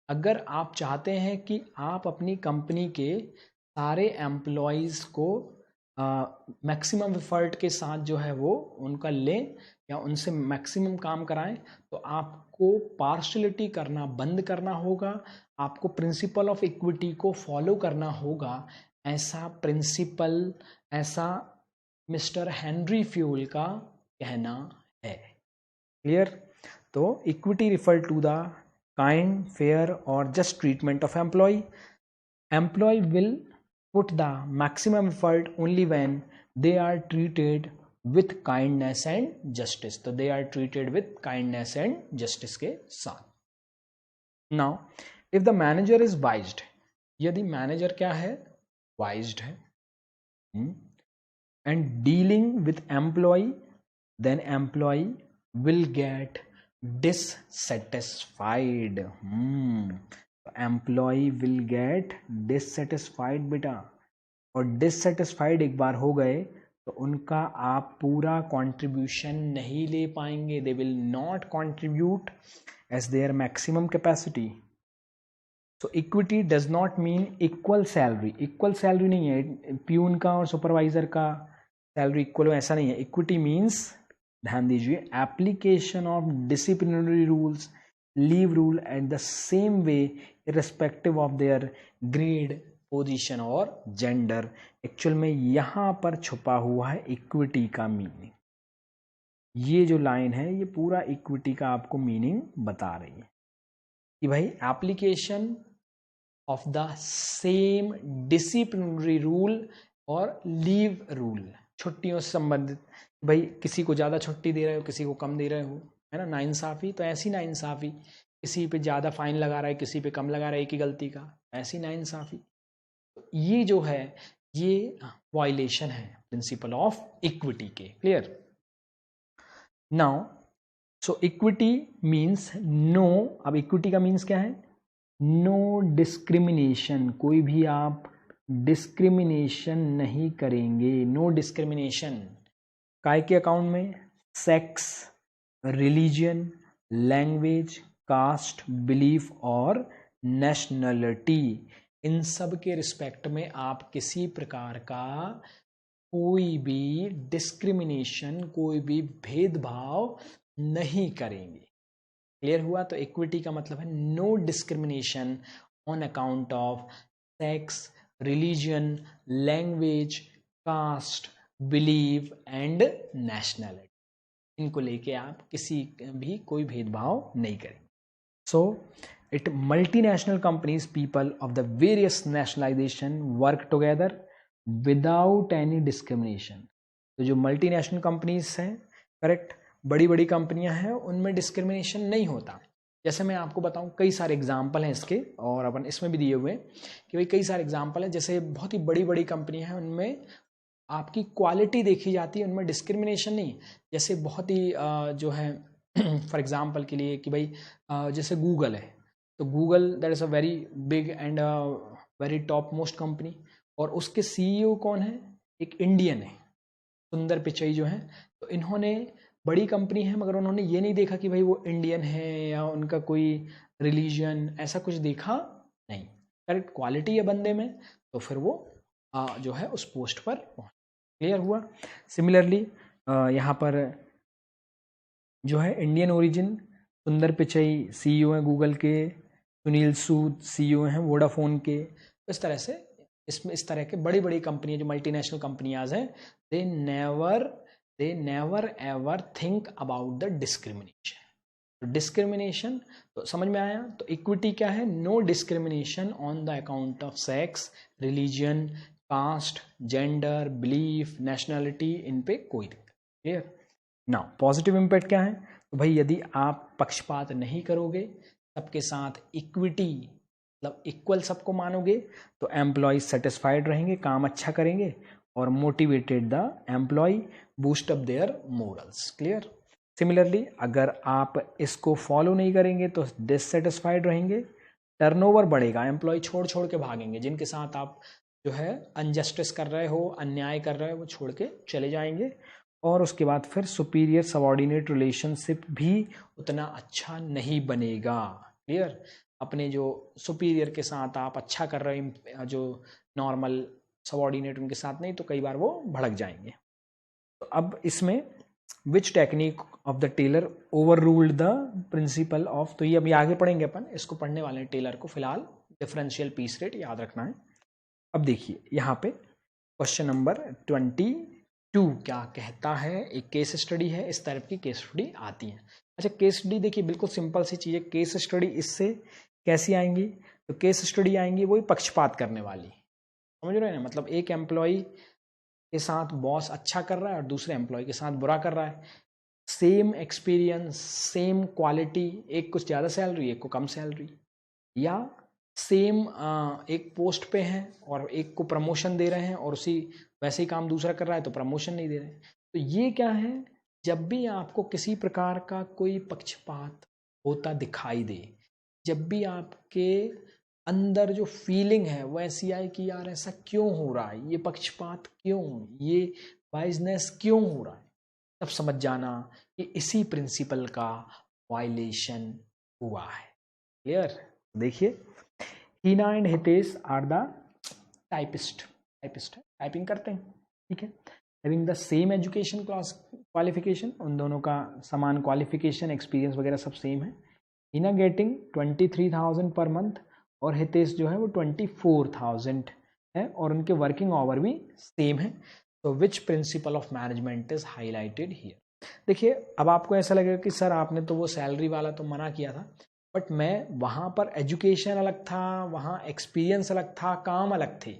अगर आप चाहते हैं कि आप अपनी कंपनी के सारे एम्प्लॉयज़ को मैक्सिमम एफर्ट के साथ जो है वो उनका लें या उनसे मैक्सिमम काम कराएं, तो आपको पार्शलिटी करना बंद करना होगा, आपको प्रिंसिपल ऑफ इक्विटी को फॉलो करना होगा। ऐसा प्रिंसिपल, ऐसा मिस्टर हेनरी फ्यूल का कहना है। क्लियर? तो equity refer to the kind, fair और just treatment of employ. Employ will put the maximum effort only when they are treated with kindness and justice। तो they are treated with kindness and justice के साथ। Now if the manager is biased, यदि मैनेजर क्या है, biased है, and dealing with employee, then employee will get dissatisfied। Employee will get dissatisfied बेटा, और डिससेटिस्फाइड एक बार हो गए तो उनका आप पूरा कंट्रीब्यूशन नहीं ले पाएंगे। They will not contribute as their maximum capacity. So equity does not mean equal salary. Equal salary नहीं है, प्यून का और सुपरवाइजर का सैलरी इक्वल हो ऐसा नहीं है। इक्विटी मीन्स, ध्यान दीजिए, application of disciplinary rules, leave rule eight the same way irrespective of their grade, position और जेंडर। एक्चुअल में यहां पर छुपा हुआ है इक्विटी का मीनिंग। ये जो लाइन है ये पूरा इक्विटी का आपको मीनिंग बता रही है कि भाई application of the same disciplinary rule और लीव रूल, छुट्टियों से संबंधित, भाई किसी को ज़्यादा छुट्टी दे रहे हो, किसी को कम दे रहे हो, है ना, नाइंसाफ़ी। तो ऐसी नाइंसाफ़ी, किसी पे ज़्यादा फाइन लगा रहा है, किसी पे कम लगा रहा है एक ही गलती का, ऐसी नाइंसाफ़ी। तो ये जो है ये वायलेशन है प्रिंसिपल ऑफ इक्विटी के। Clear? Now so equity means no, अब इक्विटी का मीन्स क्या है, नो डिस्क्रिमिनेशन। कोई भी आप डिस्क्रिमिनेशन नहीं करेंगे, नो डिस्क्रिमिनेशन। काय के अकाउंट में? Sex, religion, language, caste, belief और नेशनलिटी, इन सब के रिस्पेक्ट में आप किसी प्रकार का कोई भी डिस्क्रिमिनेशन, कोई भी भेदभाव नहीं करेंगे। क्लियर हुआ? तो इक्विटी का मतलब है no discrimination on account of sex, religion, language, caste, believe and nationality. इनको लेके आप किसी भी कोई भेदभाव नहीं करें। So it multinational companies, people of the various nationalisation work together without any discrimination. तो जो मल्टीनेशनल कंपनीज हैं, करेक्ट, बड़ी बड़ी कंपनियां हैं, उनमें डिस्क्रिमिनेशन नहीं होता। जैसे मैं आपको बताऊं, कई सारे एग्जाम्पल हैं इसके, और अपन इसमें भी दिए हुए हैं कि भाई कई सारे एग्जाम्पल हैं। जैसे बहुत ही बड़ी बड़ी कंपनियां हैं, उनमें आपकी क्वालिटी देखी जाती है, उनमें डिस्क्रिमिनेशन नहीं। जैसे बहुत ही जो है फॉर एग्जांपल के लिए कि भाई जैसे गूगल है, तो Google that is a very big and very top most company, और उसके सीईओ कौन है, एक इंडियन है, सुंदर पिचई जो है। तो इन्होंने, बड़ी कंपनी है मगर उन्होंने ये नहीं देखा कि भाई वो इंडियन है या उनका कोई रिलीजन, ऐसा कुछ देखा नहीं, करेक्ट क्वालिटी है बंदे में, तो फिर वो जो है उस पोस्ट पर क्लियर हुआ। सिमिलरली यहाँ पर जो है इंडियन ओरिजिन, सुंदर पिचई सीईओ हैं गूगल के, सुनील सूद सीईओ हैं वोडाफोन के। इस तरह से इसमें इस तरह के बड़ी बड़ी कंपनियां जो मल्टीनेशनल कंपनियाज हैं, they never ever think about the discrimination. तो डिस्क्रिमिनेशन तो समझ में आया। तो इक्विटी क्या है, no discrimination on the account of sex, religion, caste, gender, belief, nationality, इन पे कोई दिक्कत। क्लियर। नाउ पॉजिटिव इम्पैक्ट क्या है, तो भाई यदि आप पक्षपात नहीं करोगे, सबके साथ इक्विटी मतलब इक्वल सबको मानोगे, तो एम्प्लॉय सेटिस्फाइड रहेंगे, काम अच्छा करेंगे, और motivated the employee, boost up their morals. Clear. Similarly अगर आप इसको फॉलो नहीं करेंगे तो डिससेटिस्फाइड रहेंगे, टर्नओवर बढ़ेगा, एम्प्लॉय छोड़ छोड़ के भागेंगे, जिनके साथ आप जो है अनजस्टिस कर रहे हो, अन्याय कर रहे हो, वो छोड़ के चले जाएंगे। और उसके बाद फिर सुपीरियर सबॉर्डिनेट रिलेशनशिप भी उतना अच्छा नहीं बनेगा। क्लियर। अपने जो सुपीरियर के साथ आप अच्छा कर रहे हो, जो नॉर्मल सबॉर्डिनेट उनके साथ नहीं, तो कई बार वो भड़क जाएंगे। तो अब इसमें which technique of the Taylor over ruled the principle of, तो ये अभी आगे पढ़ेंगे अपन, इसको पढ़ने वाले हैं टेलर को, फिलहाल डिफरेंशियल पीस रेट याद रखना है। अब देखिए यहाँ पे क्वेश्चन नंबर 22 क्या कहता है, एक केस स्टडी है, इस तरह की केस स्टडी आती है। अच्छा केस स्टडी देखिए बिल्कुल सिंपल सी चीज़ है, केस स्टडी इससे कैसी आएंगी, तो केस स्टडी आएंगी वही पक्षपात करने वाली, समझ रहे हैं ना, मतलब एक एम्प्लॉय के साथ बॉस अच्छा कर रहा है और दूसरे एम्प्लॉय के साथ बुरा कर रहा है, सेम एक्सपीरियंस, सेम क्वालिटी, एक कुछ ज़्यादा सैलरी एक को कम सैलरी, या सेम एक पोस्ट पे हैं और एक को प्रमोशन दे रहे हैं और उसी वैसे ही काम दूसरा कर रहा है तो प्रमोशन नहीं दे रहे। तो ये क्या है, जब भी आपको किसी प्रकार का कोई पक्षपात होता दिखाई दे, जब भी आपके अंदर जो फीलिंग है वो ऐसी आए कि यार ऐसा क्यों हो रहा है, ये पक्षपात क्यों, ये बाइजनेस क्यों हो रहा है, तब समझ जाना कि इसी प्रिंसिपल का वायलेशन हुआ है। क्लियर। देखिए Heena and Hitesh are the typist है, टाइपिंग करते हैं, ठीक है, having the same education class qualification, उन दोनों का समान क्वालिफिकेशन, एक्सपीरियंस वगैरह सब सेम है। हीना गेटिंग 23,000 पर मंथ और हितेश जो है वो 24,000 है, और उनके वर्किंग आवर भी सेम है। तो विच principle of management is highlighted here. देखिए अब आपको ऐसा लगेगा कि सर आपने तो वो सैलरी वाला तो मना किया था, बट मैं वहाँ पर एजुकेशन अलग था, वहाँ एक्सपीरियंस अलग था, काम अलग थे।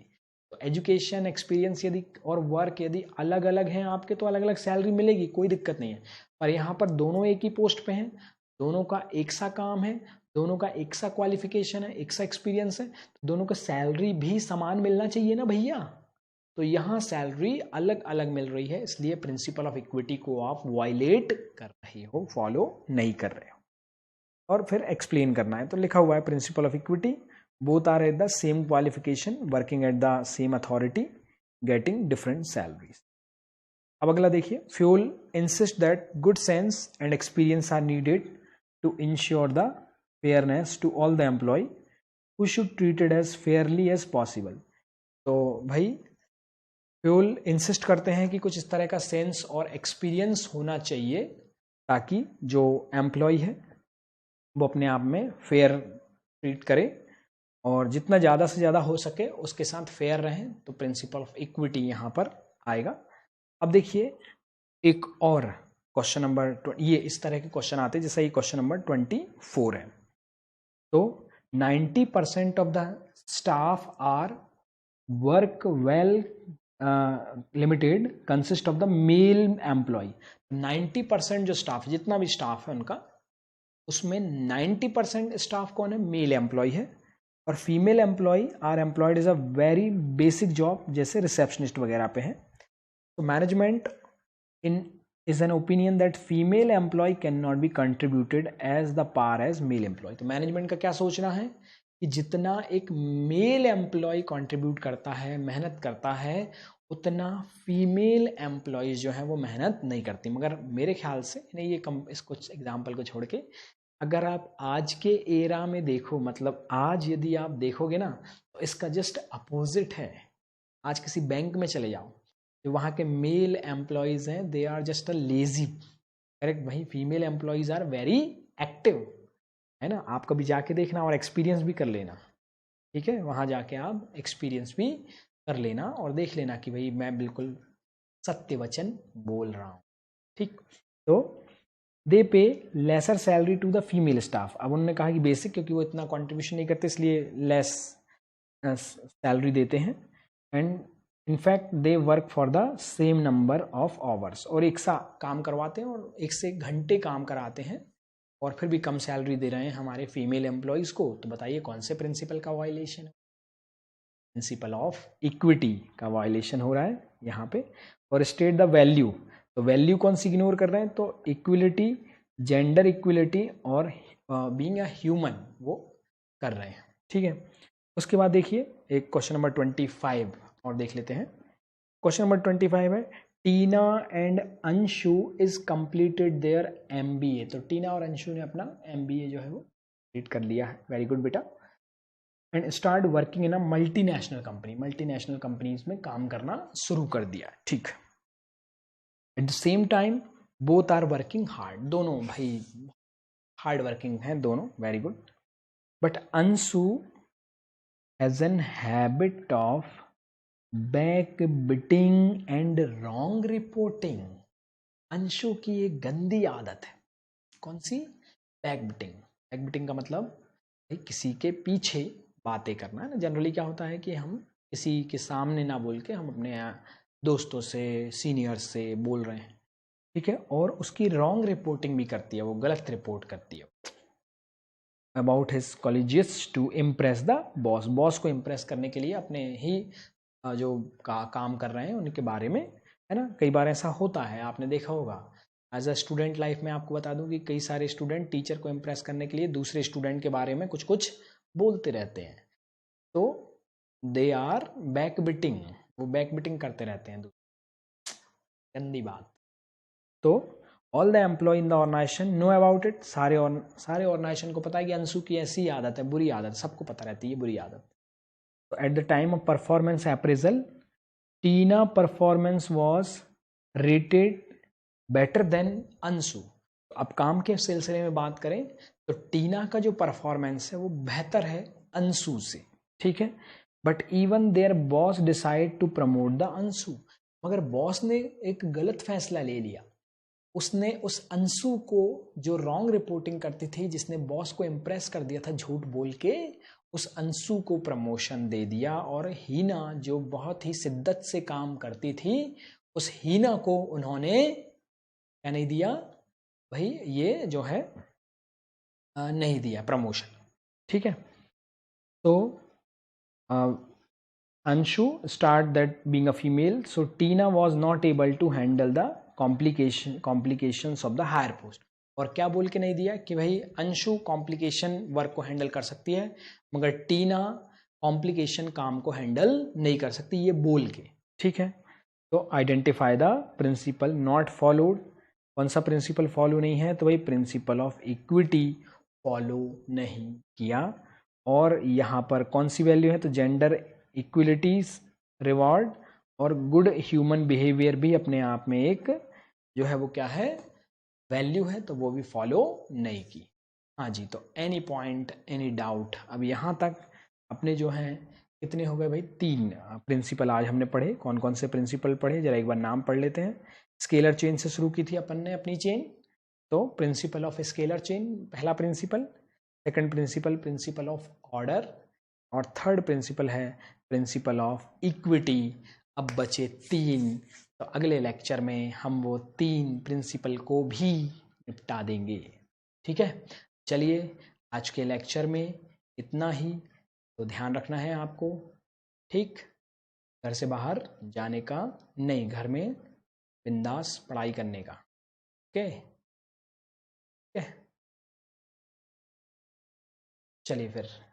तो एजुकेशन एक्सपीरियंस यदि और वर्क यदि अलग अलग हैं आपके, तो अलग अलग सैलरी मिलेगी, कोई दिक्कत नहीं है। पर यहाँ पर दोनों एक ही पोस्ट पे हैं, दोनों का एक सा काम है, दोनों का एक सा क्वालिफिकेशन है, एक सा एक्सपीरियंस है, तो दोनों का सैलरी भी समान मिलना चाहिए ना भैया। तो यहाँ सैलरी अलग अलग मिल रही है, इसलिए प्रिंसिपल ऑफ इक्विटी को आप वायलेट कर रहे हो, फॉलो नहीं कर रहे हो। और फिर एक्सप्लेन करना है, तो लिखा हुआ है principle of equity, both are at the same qualification, working at the same authority, getting different salaries. अब अगला देखिए, Fayol insist that good sense and experience are needed to ensure the fairness to all the employee who should treated as fairly as possible। तो भाई फ्यूल इंसिस्ट करते हैं कि कुछ इस तरह का सेंस और एक्सपीरियंस होना चाहिए ताकि जो एम्प्लॉय है वो अपने आप में फेयर ट्रीट करे और जितना ज़्यादा से ज़्यादा हो सके उसके साथ फेयर रहें। तो प्रिंसिपल ऑफ इक्विटी यहाँ पर आएगा। अब देखिए एक और क्वेश्चन नंबर, ये इस तरह के क्वेश्चन आते हैं जैसे ये क्वेश्चन नंबर 24 है। तो 90% of the staff are work well limited consist of the male employee. 90% जो स्टाफ, जितना भी स्टाफ है उनका, उसमें 90% स्टाफ कौन है, मेल एम्प्लॉय है, और female employee are employed is a very basic job जैसे रिसेप्शनिस्ट वगैरह पे है। तो management in is an opinion that female employee cannot be contributed as the par as male employee। तो मैनेजमेंट का क्या सोचना है कि जितना एक मेल एम्प्लॉय कंट्रीब्यूट करता है, मेहनत करता है, उतना फीमेल एम्प्लॉयज जो है वो मेहनत नहीं करती। मगर मेरे ख्याल से नहीं, ये इसको एग्जाम्पल को छोड़ के अगर आप आज के एरा में देखो, मतलब आज यदि आप देखोगे ना तो इसका जस्ट अपोजिट है। आज किसी बैंक में चले जाओ, जो वहाँ के मेल एम्प्लॉयज हैं they are just a lazy, correct. वहीं female employees are very active, है ना। आप कभी जाके देखना और एक्सपीरियंस भी कर लेना, ठीक है। वहाँ जाके आप एक्सपीरियंस भी कर लेना और देख लेना कि भाई मैं बिल्कुल सत्य वचन बोल रहा हूँ, ठीक। तो they pay lesser salary to the female staff. अब उन्होंने कहा कि बेसिक, क्योंकि वो इतना कंट्रीब्यूशन नहीं करते इसलिए लेस सैलरी देते हैं। And in fact they work for the same number of hours, और एक सा काम करवाते हैं और एक से घंटे काम कराते हैं और फिर भी कम सैलरी दे रहे हैं हमारे फीमेल एम्प्लॉयज़ को। तो बताइए कौन से प्रिंसिपल का वायलेशन है? प्रिंसिपल ऑफ इक्विटी का वायलेशन हो रहा है यहाँ पे। और स्टेट द वैल्यू, तो वैल्यू कौन सी इग्नोर कर रहे हैं? तो इक्विलिटी, जेंडर इक्विलिटी और बीइंग अ ह्यूमन वो कर रहे हैं, ठीक है। उसके बाद देखिए एक क्वेश्चन नंबर 25 और देख लेते हैं। क्वेश्चन नंबर 25 है, Tina and Anshu is completed their MBA. तो टीना और अंशु ने अपना एमबीए जो है वो कंप्लीट कर लिया है, वेरी गुड बेटा। And start working in a multinational company, multinational companies में काम करना शुरू कर दिया, ठीक। At the same time both are working hard, दोनों भाई हार्ड वर्किंग हैं दोनों, very good. But Anshu has an habit of back biting and wrong reporting. Anshu की एक गंदी आदत है, कौन सी? Back biting. बैक बिटिंग का मतलब भाई किसी के पीछे बातें करना, है ना। जनरली क्या होता है कि हम किसी के सामने ना बोल के हम अपने दोस्तों से, सीनियर्स से बोल रहे हैं, ठीक है। और उसकी रॉन्ग रिपोर्टिंग भी करती है, वो गलत रिपोर्ट करती है about his colleagues to impress the boss. Boss को इम्प्रेस करने के लिए अपने ही जो काम कर रहे हैं उनके बारे में, है ना। कई बार ऐसा होता है, आपने देखा होगा एज अ स्टूडेंट लाइफ में। आपको बता दूं कि कई सारे स्टूडेंट टीचर को इम्प्रेस करने के लिए दूसरे स्टूडेंट के बारे में कुछ कुछ बोलते रहते हैं, तो दे आर बैक बिटिंग, वो बैक बिटिंग करते रहते हैं, गंदी बात। तो all the employee in the organisation know about it, सारे ऑर्गेनाइजेशन को पता है कि अंशु की ऐसी आदत है, बुरी आदत, सबको पता रहती है बुरी आदत। तो at the time of performance appraisal, Tina performance was rated better than Anshu. अब काम के सिलसिले में बात करें तो टीना का जो परफॉर्मेंस है वो बेहतर है अंशु से, ठीक है। But even their boss decide to promote the Anshu, मगर बॉस ने एक गलत फैसला ले लिया। उसने उस अंशु को, जो रॉन्ग रिपोर्टिंग करती थी, जिसने बॉस को इम्प्रेस कर दिया था झूठ बोल के, उस अंशु को प्रमोशन दे दिया। और हीना जो बहुत ही शिद्दत से काम करती थी, उस हीना को उन्होंने क्या नहीं दिया भाई, ये जो है नहीं दिया प्रमोशन, ठीक है। तो Anshu start that being a female, so Tina was not able to handle the complications of the higher post. और क्या बोल के नहीं दिया कि भाई अंशु कॉम्प्लिकेशन वर्क को हैंडल कर सकती है, मगर टीना कॉम्प्लिकेशन काम को हैंडल नहीं कर सकती, ये बोल के, ठीक है। तो identify the principle not followed, कौन सा प्रिंसिपल फॉलो नहीं है? तो भाई प्रिंसिपल ऑफ इक्विटी फॉलो नहीं किया। और यहाँ पर कौन सी वैल्यू है? तो जेंडर इक्विलिटीज रिवॉर्ड और गुड ह्यूमन बिहेवियर भी अपने आप में एक जो है वो क्या है, वैल्यू है, तो वो भी फॉलो नहीं की। हाँ जी, तो एनी पॉइंट, एनी डाउट? अब यहाँ तक अपने जो हैं कितने हो गए भाई? 3 प्रिंसिपल आज हमने पढ़े। कौन कौन से प्रिंसिपल पढ़े, जरा एक बार नाम पढ़ लेते हैं। स्केलर चेन से शुरू की थी अपन ने अपनी चेन, तो प्रिंसिपल ऑफ स्केलर चेन पहला principle, second principle principle of order, और थर्ड प्रिंसिपल है प्रिंसिपल ऑफ इक्विटी। अब बचे 3, तो अगले लेक्चर में हम वो 3 प्रिंसिपल को भी निपटा देंगे, ठीक है। चलिए आज के लेक्चर में इतना ही, तो ध्यान रखना है आपको, ठीक। घर से बाहर जाने का नहीं, घर में बिंदास पढ़ाई करने का। ओके, चलिए फिर